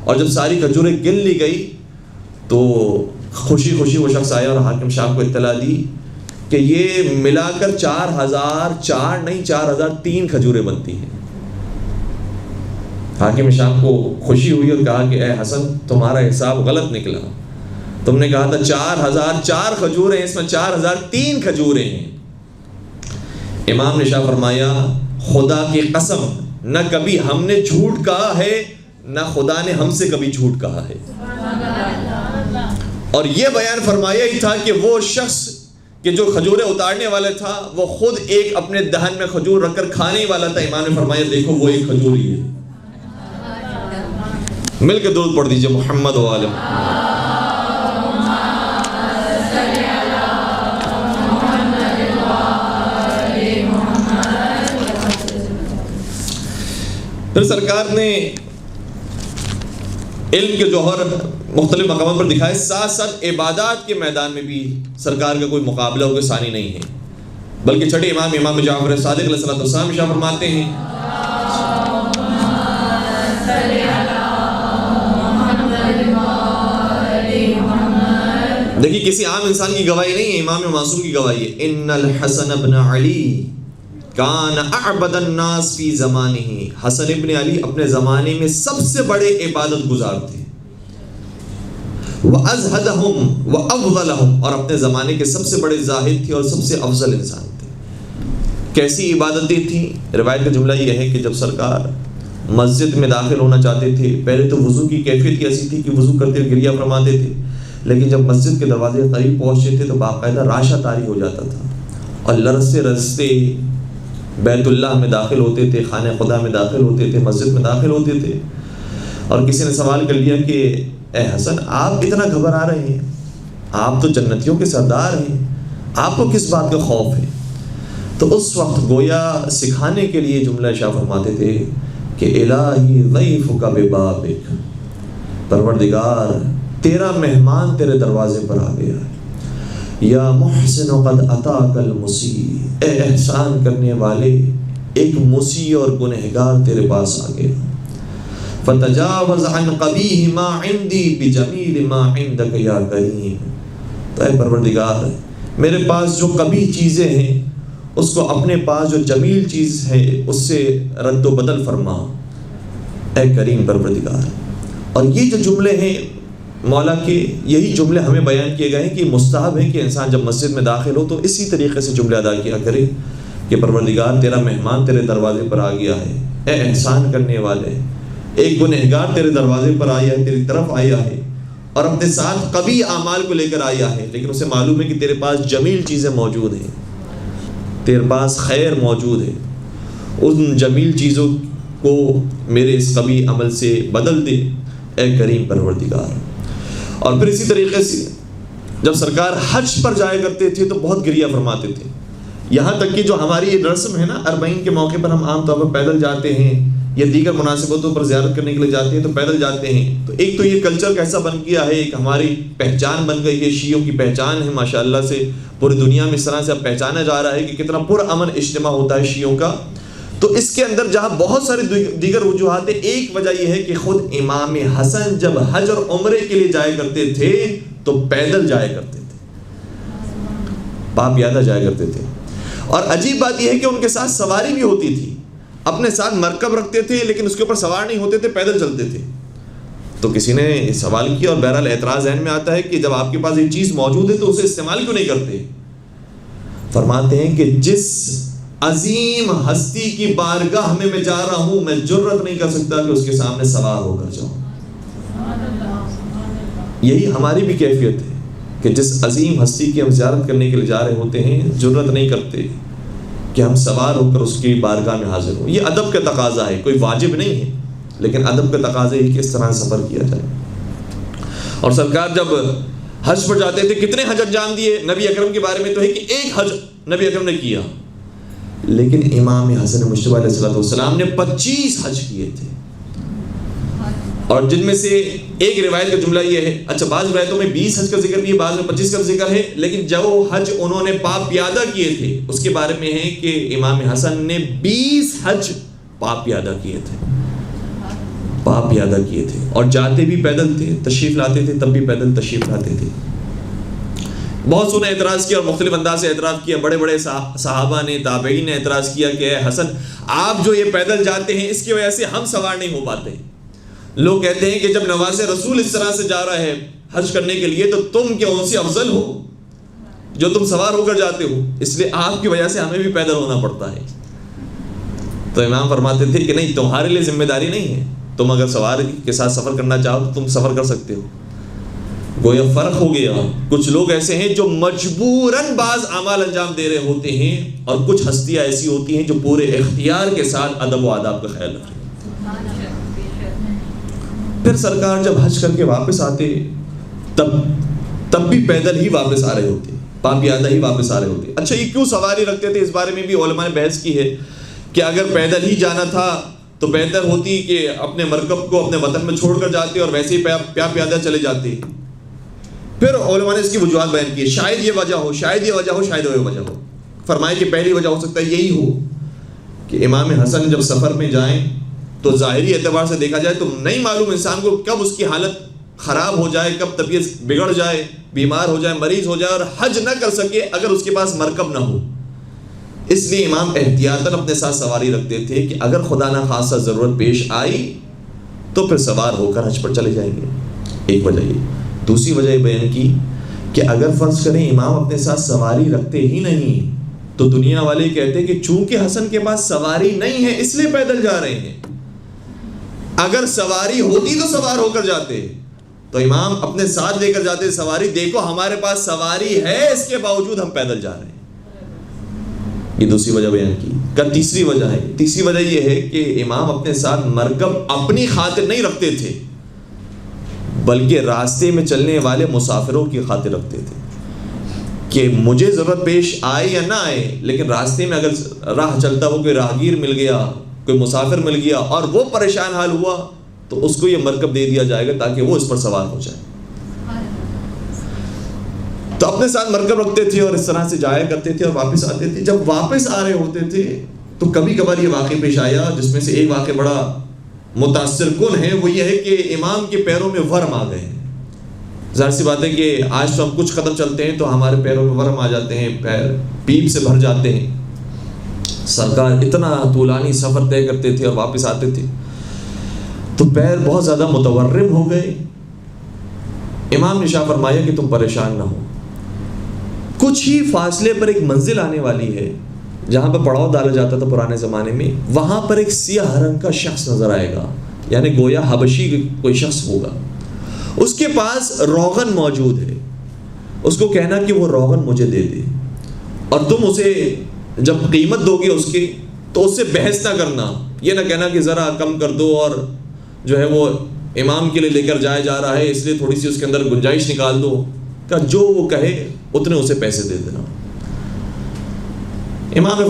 اور جب ساری کھجوریں گن لی گئی تو خوشی خوشی وہ شخص آیا اور حاکم شام کو اطلاع دی کہ یہ ملا کر 4004 نہیں 4003 کھجوریں بنتی ہیں. حاکم شام کو خوشی ہوئی اور کہا کہ اے حسن تمہارا حساب غلط نکلا، تم نے کہا تھا 4004 کھجوریں، اس میں 4003 کھجوریں ہیں. امام نے شاہ فرمایا خدا کی قسم نہ کبھی ہم نے جھوٹ کہا ہے نہ خدا نے ہم سے کبھی جھوٹ کہا ہے. اور یہ بیان فرمایا ہی تھا کہ وہ شخص کہ جو کھجوریں اتارنے والا تھا وہ خود ایک اپنے دہن میں کھجور رکھ کر کھانے والا تھا. امام نے فرمایا دیکھو وہ ایک کھجور ہی ہے. مل کے درود پڑھ دیجئے محمد و آل محمد. پھر سرکار نے علم کے جوہر مختلف مقامات پر دکھائے، ساتھ ساتھ عبادات کے میدان میں بھی سرکار کا کوئی مقابلہ کوئی ثانی نہیں ہے. بلکہ چھٹے امام جعفر صادق علیہ السلام شاہ فرماتے ہیں دیکھیے کسی عام انسان کی گواہی نہیں ہے، امام معصوم کی گواہی ہے. ان الحسن ابن علی کان اعبد الناس فی زمانہ، حسن ابن علی اپنے زمانے میں سب سے بڑے عبادت گزار تھے. وازہدہم وافضلہم، اور اپنے زمانے کے سب سے بڑے زاہد تھے اور سب سے افضل انسان تھے. کیسی عبادتیں تھیں؟ روایت کا جملہ یہ ہے کہ جب سرکار مسجد میں داخل ہونا چاہتے تھے، پہلے تو وضو کی کیفیت ایسی تھی کہ وضو کرتے ہوئے گریہ فرماتے تھے، لیکن جب مسجد کے دروازے قریب پہنچتے تھے تو باقاعدہ راشہ طاری ہو جاتا تھا اور لرزتے رزتے بیت اللہ میں داخل ہوتے تھے، خانہ خدا میں داخل ہوتے تھے، مسجد میں داخل ہوتے تھے. اور کسی نے سوال کر لیا کہ اے حسن آپ اتنا گھبرا رہے ہیں، آپ تو جنتیوں کے سردار ہیں، آپ کو کس بات کا خوف ہے؟ تو اس وقت گویا سکھانے کے لیے جملہ شاہ فرماتے تھے کہ الہی ضیفک ببابک، پروردگار تیرا مہمان تیرے دروازے پر آ گیا ہے. یا محسن قد اتاک المسیء، اے احسان کرنے والے ایک مسیء اور گنہگار تیرے پاس آ گیا. فتجاوز عن قبیح ما عندی بجمیل ما عندک یا کریم. تو اے پروردگار میرے پاس جو قبیح چیزیں ہیں اس کو اپنے پاس جو جمیل چیز ہے اس سے رد و بدل فرما اے کریم پروردگار. اور یہ جو جملے ہیں مولا کے، یہی جملے ہمیں بیان کیے گئے ہیں کہ مستحب ہے کہ انسان جب مسجد میں داخل ہو تو اسی طریقے سے جملے ادا کیا کرے کہ پروردگار تیرا مہمان تیرے دروازے پر آ گیا ہے، اے احسان کرنے والے، ایک گنہگار تیرے دروازے پر آیا ہے، تیری طرف آیا ہے اور اپنے ساتھ قبیح اعمال کو لے کر آیا ہے، لیکن اسے معلوم ہے کہ تیرے پاس جمیل چیزیں موجود ہیں، تیرے پاس خیر موجود ہے، ان جمیل چیزوں کو میرے اس قبیح عمل سے بدل دے اے کریم پروردگار. اور پھر اسی طریقے سے جب سرکار حج پر جایا کرتے تھے تو بہت گریہ فرماتے تھے، یہاں تک کہ جو ہماری یہ رسم ہے نا، اربعین کے موقع پر ہم عام طور پر پیدل جاتے ہیں یا دیگر مناسبتوں پر زیارت کرنے کے لیے جاتے ہیں تو پیدل جاتے ہیں. تو ایک تو یہ کلچر کیسا بن گیا ہے، ایک ہماری پہچان بن گئی ہے، شیعوں کی پہچان ہے ماشاءاللہ سے، پوری دنیا میں اس طرح سے اب پہچانا جا رہا ہے کہ کتنا پرامن اجتماع ہوتا ہے شیعوں کا. تو اس کے اندر جہاں بہت ساری دیگر وجوہات ہیں، ایک وجہ یہ ہے کہ خود امام حسن جب حج اور عمرے کے لیے جایا کرتے تھے تو پیدل جایا کرتے تھے، پا پیادہ جایا کرتے تھے. اور عجیب بات یہ ہے کہ ان کے ساتھ سواری بھی ہوتی تھی، اپنے ساتھ مرکب رکھتے تھے لیکن اس کے اوپر سوار نہیں ہوتے تھے، پیدل چلتے تھے. تو کسی نے سوال کیا اور بہرحال اعتراض ذہن میں آتا ہے کہ جب آپ کے پاس ایک چیز موجود ہے تو اسے استعمال کیوں نہیں کرتے؟ فرماتے ہیں کہ جس عظیم ہستی کی بارگاہ میں جا رہا ہوں میں جرت نہیں کر سکتا کہ اس کے سامنے سوار ہو کر جاؤں. یہی ہماری بھی کیفیت ہے کہ جس عظیم ہستی کی ہم زیارت کرنے کے لیے جا رہے ہوتے ہیں جرت نہیں کرتے کہ ہم سوار ہو کر اس کی بارگاہ میں حاضر ہوں. یہ ادب کا تقاضا ہے، کوئی واجب نہیں ہے، لیکن ادب کا تقاضا ہے کہ اس طرح سفر کیا جائے. اور سرکار جب حج پر جاتے تھے کتنے حج انجام دیے؟ نبی اکرم کے بارے میں تو ہے کہ ایک حج نبی اکرم نے کیا، لیکن امام حسن مجتبی علیہ السلام نے 25 حج کیے تھے. اور جن میں سے ایک روایت کا جملہ یہ ہے، اچھا بعض روایتوں میں 20 حج کا ذکر بھی ہے، بعض میں 25 کا ذکر ہے، لیکن جو حج انہوں نے پا پیادہ کیے تھے اس کے بارے میں ہے کہ امام حسن نے 20 حج پا پیادہ کیے تھے، پا پیادہ کیے تھے. اور جاتے بھی پیدل تھے، تشریف لاتے تھے تب بھی پیدل تشریف لاتے تھے. بہت سو نے اعتراض کیا اور مختلف انداز سے اعتراض کیا، بڑے بڑے صحابہ نے، تابعین نے اعتراض کیا کہ اے حسن آپ جو یہ پیدل جاتے ہیں اس کی وجہ سے ہم سوار نہیں ہو پاتے. لوگ کہتے ہیں کہ جب نواز رسول اس طرح سے جا رہا ہے حج کرنے کے لیے تو تم کیا ان سے افضل ہو جو تم سوار ہو کر جاتے ہو، اس لیے آپ کی وجہ سے ہمیں بھی پیدل ہونا پڑتا ہے. تو امام فرماتے تھے کہ نہیں، تمہارے لیے ذمہ داری نہیں ہے، تم اگر سوار کے ساتھ سفر کرنا چاہو تو تم سفر کر سکتے ہو. گویا فرق ہو گیا. کچھ لوگ ایسے ہیں جو مجبوراً بعض اعمال انجام دے رہے ہوتے ہیں اور کچھ ہستیاں ایسی ہوتی ہیں جو پورے اختیار کے ساتھ ادب و آداب کا خیال رکھیں. پھر سرکار جب حج کر کے واپس آتے تب بھی پیدل ہی واپس آ رہے ہوتے، پا پیادہ ہی واپس آ رہے ہوتے. اچھا یہ کیوں سواری رکھتے تھے؟ اس بارے میں بھی علماء نے بحث کی ہے کہ اگر پیدل ہی جانا تھا تو بہتر ہوتی کہ اپنے مرکب کو اپنے وطن میں چھوڑ کر جاتے اور ویسے ہی پا پیادہ چلے جاتے. پھر علماء نے اس کی وجوہات بیان کی، شاید یہ وجہ ہو، شاید یہ وجہ ہو، شاید وہ وجہ ہو. فرمائے کہ پہلی وجہ ہو سکتا ہے یہی ہو کہ امام حسن جب سفر میں جائیں تو ظاہری اعتبار سے دیکھا جائے تو نہیں معلوم انسان کو کب اس کی حالت خراب ہو جائے، کب طبیعت بگڑ جائے، بیمار ہو جائے، مریض ہو جائے اور حج نہ کر سکے اگر اس کے پاس مرکب نہ ہو. اس لیے امام احتیاطاً اپنے ساتھ سواری رکھتے تھے کہ اگر خدا نہ خاصہ ضرورت پیش آئی تو پھر سوار ہو کر حج پر چلے جائیں گے. ایک وجہ یہ. دوسری وجہ یہ بیان کی کہ اگر فرض کریں امام اپنے ساتھ سواری رکھتے ہی نہیں تو دنیا والے کہتے کہ چونکہ حسن کے پاس سواری نہیں ہے اس لیے پیدل جا رہے ہیں. اگر سواری ہوتی تو سوار ہو کر جاتے، تو امام اپنے ساتھ لے کر جاتے سواری، دیکھو ہمارے پاس سواری ہے اس کے باوجود ہم پیدل جا رہے ہیں. یہ دوسری وجہ بیان کی. تیسری وجہ ہے، تیسری وجہ یہ ہے کہ امام اپنے ساتھ مرکب اپنی خاطر نہیں رکھتے تھے بلکہ راستے میں چلنے والے مسافروں کی خاطر رکھتے تھے کہ مجھے ضرورت پیش آئے یا نہ آئے، لیکن راستے میں اگر راہ چلتا ہو کوئی راہگیر مل گیا، کوئی مسافر مل گیا اور وہ پریشان حال ہوا تو اس کو یہ مرکب دے دیا جائے گا تاکہ وہ اس پر سوار ہو جائے. تو اپنے ساتھ مرکب رکھتے تھے اور اس طرح سے جایا کرتے تھے اور واپس آتے تھے. جب واپس آ رہے ہوتے تھے تو کبھی کبھار یہ واقعہ پیش آیا جس میں سے ایک واقعہ بڑا متاثر کن ہے وہ یہ ہے کہ امام کے پیروں میں ورم آ گئے ہیں۔ ظاہر سی بات ہے کہ آج تو ہم کچھ قدم چلتے ہیں تو ہمارے پیروں میں ورم آ جاتے ہیں، پیر پیپ سے بھر جاتے ہیں۔ سرکار اتنا طولانی سفر طے کرتے تھے اور واپس آتے تھے تو پیر بہت زیادہ متورم ہو گئے۔ امام نے شاہ فرمایا کہ تم پریشان نہ ہو، کچھ ہی فاصلے پر ایک منزل آنے والی ہے جہاں پر پڑاؤ ڈالا جاتا تھا پرانے زمانے میں، وہاں پر ایک سیاہ رنگ کا شخص نظر آئے گا، یعنی گویا حبشی کوئی شخص ہوگا، اس کے پاس روغن موجود ہے، اس کو کہنا کہ وہ روغن مجھے دے دے، اور تم اسے جب قیمت دو گے اس کی تو اس سے بحث نہ کرنا، یہ نہ کہنا کہ ذرا کم کر دو، اور جو ہے وہ امام کے لیے لے کر جایا جا رہا ہے اس لیے تھوڑی سی اس کے اندر گنجائش نکال دو، کہ جو وہ کہے اتنے اسے پیسے دے دینا۔ امام نے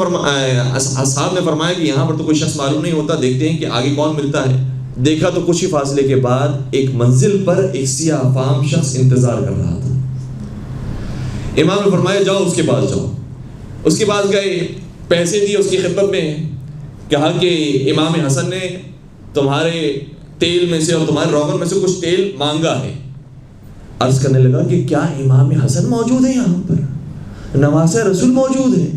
اصحاب نے فرمایا کہ یہاں پر تو کوئی شخص معلوم نہیں ہوتا، دیکھتے ہیں کہ آگے کون ملتا ہے۔ دیکھا تو کچھ ہی فاصلے کے بعد ایک منزل پر ایک سیاہ فام شخص انتظار کر رہا تھا۔ امام نے فرمایا جاؤ اس کے پاس جاؤ۔ اس کے پاس گئے، پیسے دیے اس کی خدمت میں، کہا کہ امام حسن نے تمہارے تیل میں سے اور تمہارے روغن میں سے کچھ تیل مانگا ہے۔ عرض کرنے لگا کہ کیا امام حسن موجود ہے یہاں پر؟ نواسہ رسول موجود ہے؟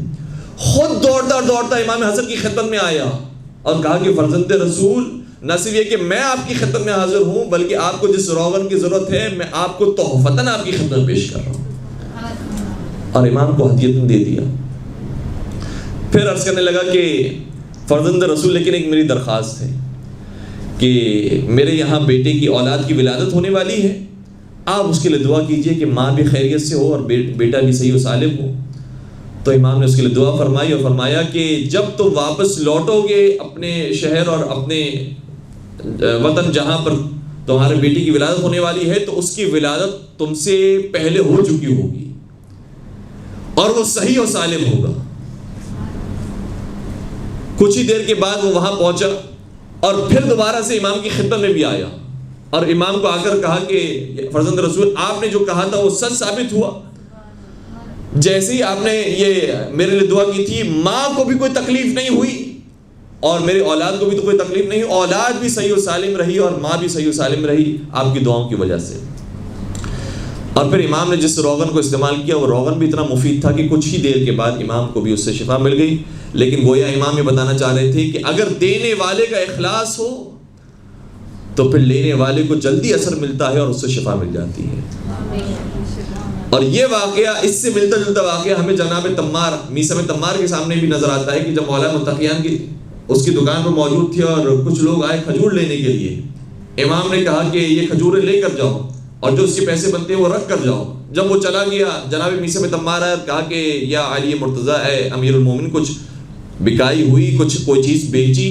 خود دوڑتا امام حسن کی خدمت میں آیا اور کہا کہ فرزند رسول، نہ صرف یہ کہ میں آپ کی خدمت میں حاضر ہوں بلکہ آپ کو جس روغن کی ضرورت ہے میں آپ کو تحفتاً آپ کی خدمت پیش کر رہا ہوں، اور امام کو ہدیۃ دے دیا۔ پھر عرض کرنے لگا کہ فرزند رسول لیکن ایک میری درخواست ہے کہ میرے یہاں بیٹے کی اولاد کی ولادت ہونے والی ہے، آپ اس کے لیے دعا کیجئے کہ ماں بھی خیریت سے ہو اور بیٹا بھی صحیح و سالم ہو۔ تو امام نے اس کے لیے دعا فرمائی اور فرمایا کہ جب تم واپس لوٹو گے اپنے شہر اور اپنے وطن جہاں پر تمہارے بیٹی کی ولادت ہونے والی ہے تو اس کی ولادت تم سے پہلے ہو چکی ہوگی اور وہ صحیح و سالم ہوگا۔ کچھ ہی دیر کے بعد وہ وہاں پہنچا اور پھر دوبارہ سے امام کی خدمت میں بھی آیا اور امام کو آ کر کہا کہ فرزند رسول آپ نے جو کہا تھا وہ سچ ثابت ہوا، جیسے ہی آپ نے یہ میرے لیے دعا کی تھی ماں کو بھی کوئی تکلیف نہیں ہوئی اور میرے اولاد کو بھی تو کوئی تکلیف نہیں، اولاد بھی صحیح و سالم رہی اور ماں بھی صحیح و سالم رہی آپ کی دعاؤں کی وجہ سے۔ اور پھر امام نے جس روغن کو استعمال کیا وہ روغن بھی اتنا مفید تھا کہ کچھ ہی دیر کے بعد امام کو بھی اس سے شفا مل گئی۔ لیکن گویا امام یہ بتانا چاہ رہے تھے کہ اگر دینے والے کا اخلاص ہو تو پھر لینے والے کو جلدی اثر ملتا ہے اور اس سے شفا مل جاتی ہے۔ اور یہ واقعہ اس سے ملتا جلتا واقعہ ہمیں جناب تمار میثم تمار کے سامنے بھی نظر آتا ہے کہ جب مولانا متقیان کی اس کی دکان پر موجود تھی اور کچھ لوگ آئے کھجور لینے کے لیے، امام نے کہا کہ یہ کھجوریں لے کر جاؤ اور جو اس کے پیسے بنتے ہیں وہ رکھ کر جاؤ۔ جب وہ چلا گیا جناب میثم تمار آیا کہا کہ یا علی مرتضیٰ اے امیر المومن کچھ بکائی ہوئی، کچھ کوئی چیز بیچی؟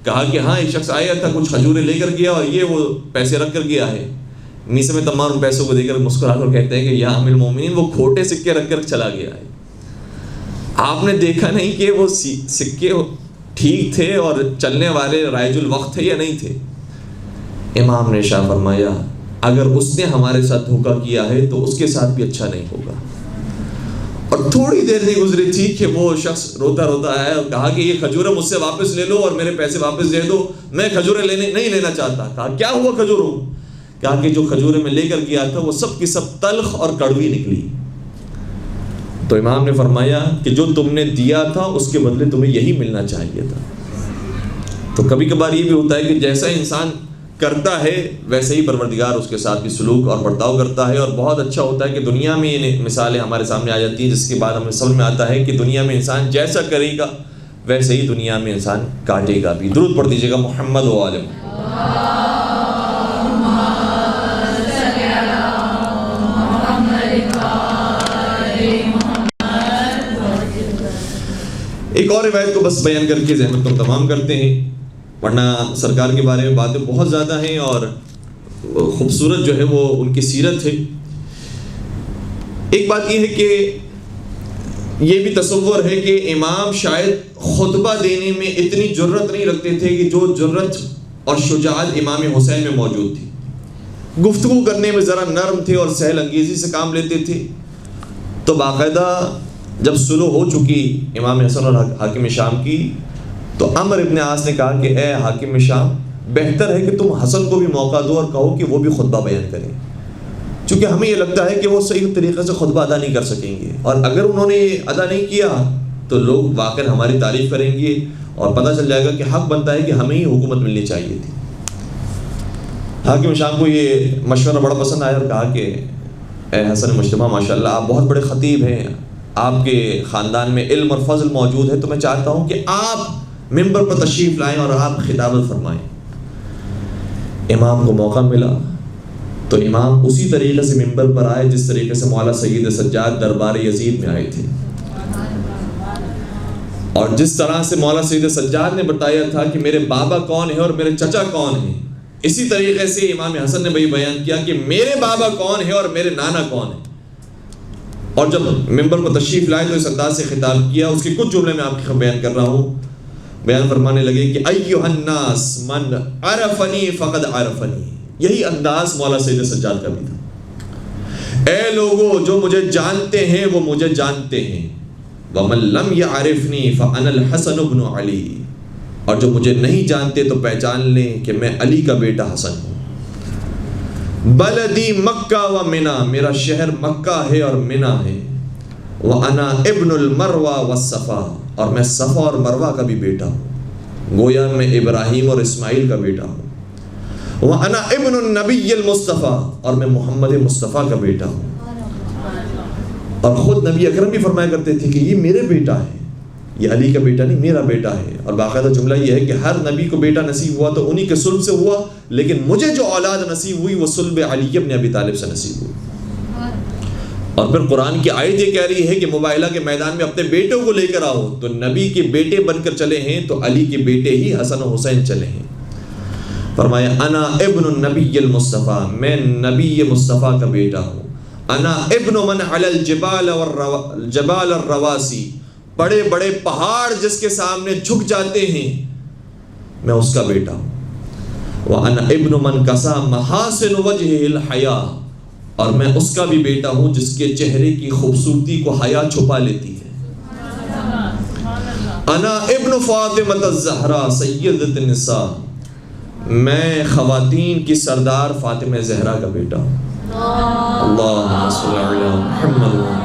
کہا کہ ہاں ایک شخص آیا تھا کچھ کھجوریں لے کر گیا اور یہ وہ پیسے رکھ کر گیا ہے۔ میثم تمار ان پیسوں کو دے کر مسکرا کر کہتے ہیں کہ یا امیر المومنین وہ کھوٹے سکے رکھ کر چلا گیا ہے، آپ نے دیکھا نہیں کہ وہ سکے ٹھیک تھے اور چلنے والے رائج الوقت تھے یا نہیں تھے؟ امام نے شاہ فرمایا اگر اس نے ہمارے ساتھ دھوکہ کیا ہے تو اس کے ساتھ بھی اچھا نہیں ہوگا۔ اور تھوڑی دیر نہیں گزری تھی کہ وہ شخص روتا روتا آیا اور کہا کہ یہ کھجوریں مجھ سے واپس لے لو اور میرے پیسے واپس دے دو، میں کھجوریں نہیں لینا چاہتا۔ کہا کیا ہوا کھجوروں؟ کہا کہ جو کھجوریں میں لے کر گیا تھا وہ سب کی سب تلخ اور کڑوی نکلی۔ تو امام نے فرمایا کہ جو تم نے دیا تھا اس کے بدلے تمہیں یہی ملنا چاہیے تھا۔ تو کبھی کبھار یہ بھی ہوتا ہے کہ جیسا انسان کرتا ہے ویسے ہی پروردگار اس کے ساتھ بھی سلوک اور برتاؤ کرتا ہے، اور بہت اچھا ہوتا ہے کہ دنیا میں یہ مثالیں ہمارے سامنے آ جاتی ہیں جس کے بعد ہمیں سمجھ میں آتا ہے کہ دنیا میں انسان جیسا کرے گا ویسے ہی دنیا میں انسان کاٹے گا بھی۔ درود پڑھ دیجیے گا محمد و عالم۔ ایک اور روایت کو بس بیان کر کے زحمت کو تمام کرتے ہیں، ورنہ سرکار کے بارے میں باتیں بہت زیادہ ہیں اور خوبصورت جو ہے وہ ان کی سیرت ہے۔ ایک بات یہ ہے کہ یہ بھی تصور ہے کہ امام شاید خطبہ دینے میں اتنی جرت نہیں رکھتے تھے کہ جو جرت اور شجاعت امام حسین میں موجود تھی۔ گفتگو کرنے میں ذرا نرم تھے اور سہل انگیزی سے کام لیتے تھے۔ تو باقاعدہ جب صلح ہو چکی امام حسن اور حاکم شام کی تو عمر ابن عاص نے کہا کہ اے حاکم شام بہتر ہے کہ تم حسن کو بھی موقع دو اور کہو کہ وہ بھی خطبہ بیان کریں، چونکہ ہمیں یہ لگتا ہے کہ وہ صحیح طریقے سے خطبہ ادا نہیں کر سکیں گے، اور اگر انہوں نے ادا نہیں کیا تو لوگ واقعا ہماری تعریف کریں گے اور پتہ چل جائے گا کہ حق بنتا ہے کہ ہمیں ہی حکومت ملنی چاہیے تھی۔ حاکم شام کو یہ مشورہ بڑا پسند آیا اور کہا کہ اے حسن مجتبیٰ، ماشاءاللہ آپ بہت بڑے خطیب ہیں، آپ کے خاندان میں علم اور فضل موجود ہے، تو میں چاہتا ہوں کہ آپ ممبر پر تشریف لائیں اور آپ خطابت فرمائیں۔ امام کو موقع ملا تو امام اسی طریقے سے ممبر پر آئے جس طریقے سے مولا سید سجاد دربار یزید میں آئے تھے، اور جس طرح سے مولا سید سجاد نے بتایا تھا کہ میرے بابا کون ہے اور میرے چچا کون ہیں، اسی طریقے سے امام حسن نے بھی بیان کیا کہ میرے بابا کون ہے اور میرے نانا کون ہے، اور جب ممبر پر تشریف لائے تو اس انداز سے خطاب کیا۔ اس کے کچھ جملے میں آپ کے بیان کر رہا ہوں۔ بیان فرمانے لگے کہ ایھا الناس من عرفنی فقد عرفنی، یہی انداز مولا سید سجاد کا بھی تھا۔ اے لوگوں، جو مجھے جانتے ہیں وہ مجھے جانتے ہیں، ومن لم یعرفنی فانا الحسن بن علی، اور جو مجھے نہیں جانتے تو پہچان لیں کہ میں علی کا بیٹا حسن ہوں۔ بلدی مکہ و منا، میرا شہر مکہ ہے اور منا ہے، وانا ابن المروہ والصفا، اور میں صفا اور مروہ کا بھی بیٹا ہوں، گویا میں ابراہیم اور اسماعیل کا بیٹا ہوں۔ وانا ابن النبی المصطفیٰ، اور میں محمد مصطفیٰ کا بیٹا ہوں۔ اور خود نبی اکرم بھی فرمایا کرتے تھے کہ یہ میرے بیٹا ہے، یہ علی کا بیٹا نہیں، میرا بیٹا ہے۔ اور باقاعدہ جملہ یہ ہے کہ ہر نبی کو بیٹا نصیب ہوا تو انہی کے صلب سے ہوا، لیکن مجھے جو اولاد نصیب ہوئی وہ صلب علی بن ابی طالب سے نصیب ہوئی۔ اور پھر قرآن کی آیت یہ کہہ رہی ہے کہ مباہلہ کے میدان میں اپنے بیٹوں کو لے کر آؤ، تو نبی کے بیٹے بن کر چلے ہیں تو علی کے بیٹے ہی حسن و حسین چلے ہیں۔ فرمایا انا ابن النبی المصطفیٰ، میں نبی مصطفیٰ کا بیٹا ہوں۔ انا ابن من علی الجبال والجبال الرواسی، بڑے بڑے پہاڑ جس کے سامنے جھک جاتے ہیں میں اس کا بیٹا ہوں۔ وَأَنَا ابن من کسا محاسن وجہ الحیا، اور میں اس کا بھی بیٹا ہوں جس کے چہرے کی خوبصورتی کو حیا چھپا لیتی ہے۔ انا ابن فاطمہ الزہرا سیدۃ النساء، میں خواتین کی سردار فاطمہ زہرا کا بیٹا ہوں۔ اللہم صلی علی محمد۔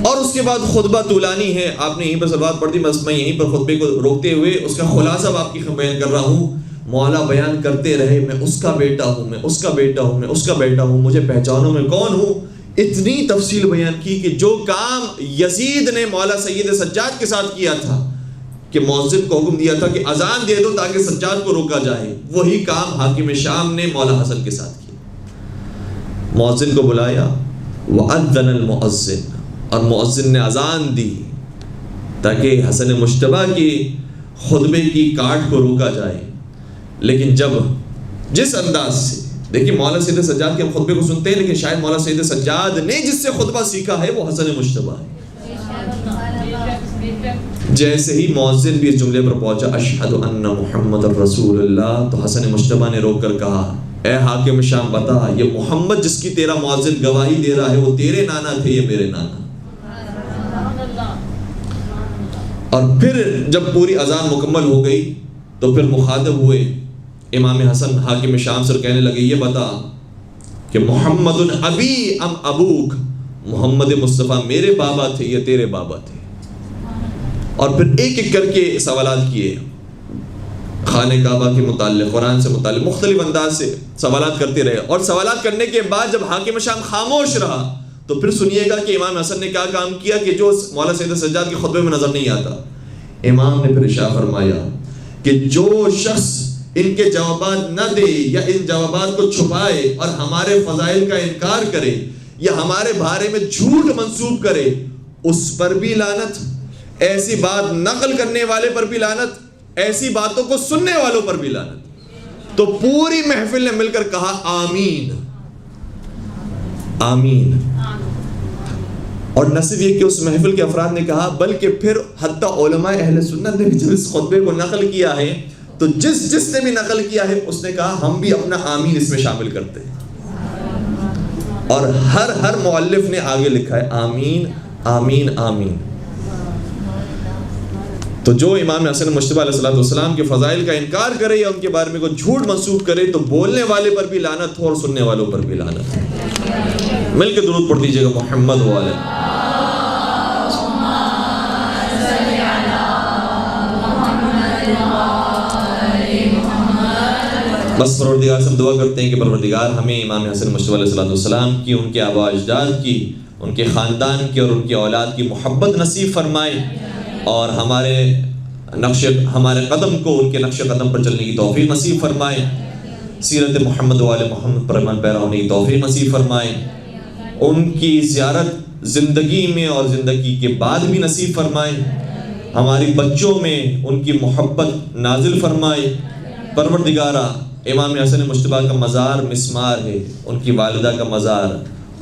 اور اس کے بعد خطبہ طولانی ہے، آپ نے یہیں پر سلوات پڑھ دی، بس میں یہیں پر خطبے کو روکتے ہوئے اس کا خلاصہ آپ کی بیان کر رہا ہوں۔ مولا بیان کرتے رہے میں اس کا بیٹا ہوں، میں اس کا بیٹا ہوں، میں اس کا بیٹا ہوں، مجھے پہچانو میں کون ہوں۔ اتنی تفصیل بیان کی کہ جو کام یزید نے مولا سید سجاد کے ساتھ کیا تھا کہ مؤذن کو حکم دیا تھا کہ اذان دے دو تاکہ سجاد کو روکا جائے، وہی کام حاکم شام نے مولا حسن کے ساتھ کیا۔ مؤذن کو بلایا، وَأَذَّنَ الْمُؤَذِّنُ، اور مؤذن نے اذان دی تاکہ حسن مجتبیٰ کی خطبے کی کاٹ کو روکا جائے۔ لیکن جب جس انداز سے دیکھیں مولا سید سجاد کے ہم خطبے کو سنتے ہیں، لیکن شاید مولا سید سجاد نے جس سے خطبہ سیکھا ہے وہ حسن مجتبیٰ ہے۔ جیسے ہی مؤذن بھی اس جملے پر پہنچا اشہد ان محمد رسول اللہ، تو حسن مجتبیٰ نے روک کر کہا اے حاکم شام بتا، یہ محمد جس کی تیرا مؤذن گواہی دے رہا ہے وہ تیرے نانا تھے یا میرے نانا؟ اور پھر جب پوری اذان مکمل ہو گئی تو پھر مخاطب ہوئے امام حسن حاکم شام سے کہنے لگے یہ بتا کہ محمد ابی ام ابوک، محمد مصطفیٰ میرے بابا تھے یا تیرے بابا تھے؟ اور پھر ایک ایک کر کے سوالات کیے، خانہ کعبہ کے متعلق، قرآن سے متعلق مختلف انداز سے سوالات کرتے رہے۔ اور سوالات کرنے کے بعد جب حاکم شام خاموش رہا تو پھر سنیے گا کہ امام حسن نے کیا کام کیا کہ جو مولا سید سجاد کے خطبے میں نظر نہیں آتا۔ امام نے پھر ارشاد فرمایا کہ جو شخص ان کے جوابات نہ دے یا ان جوابات کو چھپائے اور ہمارے فضائل کا انکار کرے یا ہمارے بارے میں جھوٹ منسوب کرے، اس پر بھی لعنت، ایسی بات نقل کرنے والے پر بھی لعنت، ایسی باتوں کو سننے والوں پر بھی لعنت۔ تو پوری محفل نے مل کر کہا آمین آمین۔ اور نہ صرف یہ کہ اس محفل کے افراد نے کہا بلکہ پھر حتیٰ علماء اہل سنت نے بھی جب اس خطبے کو نقل کیا ہے تو جس نے بھی نقل کیا ہے اس نے کہا ہم بھی اپنا آمین اس میں شامل کرتے ہیں۔ اور ہر مؤلف نے آگے لکھا ہے آمین آمین آمین۔ تو جو امام حسن مجتبی علیہ السلام کے فضائل کا انکار کرے یا ان کے بارے میں کوئی جھوٹ منسوخ کرے تو بولنے والے پر بھی لعنت ہو اور سننے والوں پر بھی لعنت ہو۔ مل کے درود پڑھ دیجیے گا محمد والے۔ بس پروردگار سے ہم دعا کرتے ہیں کہ پروردگار ہمیں امام حسن مجتبی علیہ السلام کی، ان کے آباء اجداد کی، ان کے خاندان کی اور ان کی اولاد کی محبت نصیب فرمائے، اور ہمارے قدم کو ان کے نقش قدم پر چلنے کی توفیق نصیب فرمائے، سیرت محمد وآل محمد پر ایمان پیرا ہونے کی توفیق نصیب فرمائے، ان کی زیارت زندگی میں اور زندگی کے بعد بھی نصیب فرمائے، ہماری بچوں میں ان کی محبت نازل فرمائے۔ پروردگارہ امام حسن مجتبی کا مزار مسمار ہے، ان کی والدہ کا مزار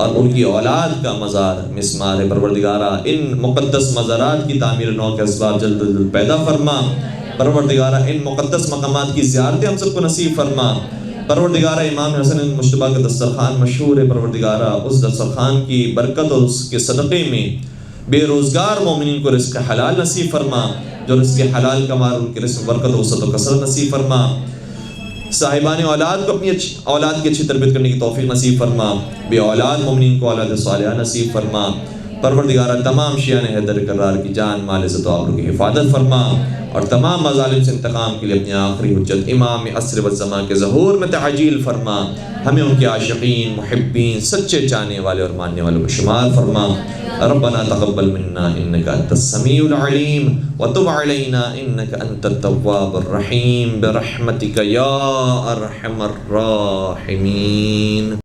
اور ان کی اولاد کا مزار مسمار ہے۔ پروردگارہ ان مقدس مزارات کی تعمیر نو کے اسباب جلد از جلد پیدا فرما۔ پروردگارہ ان مقدس مقامات کی زیارتیں ہم سب کو نصیب فرما۔ پروردگارہ امام حسن مجتبی کا دسترخوان مشہور ہے، پروردگارہ اس دسترخوان کی برکت اور اس کے صدقے میں بے روزگار مومنین کو رزق حلال نصیب فرما، جو رزق حلال کما ان کے رزق برکت و وسعت و کثرت نصیب فرما۔ صاحبان اولاد کو اپنی اولاد کی اچھی تربیت کرنے کی توفیق نصیب فرما، بے اولاد مومنین کو اولاد صالحہ نصیب فرما۔ پروردگارہ تمام شیعان حیدر کرار کی جان مال عزت و آبرو کی حفاظت فرما، اور تمام مظالم سے انتقام کے لیے اپنی آخری حجت امام عصر والزمان کے ظہور میں تعجیل فرما۔ ہمیں ان کے عاشقین، محبین، سچے چاہنے والے اور ماننے والوں کو شمار فرما۔ ربنا تقبل منا انك انت السميع العليم وتب علينا انك انت التواب الرحيم برحمتك يا ارحم الراحمين۔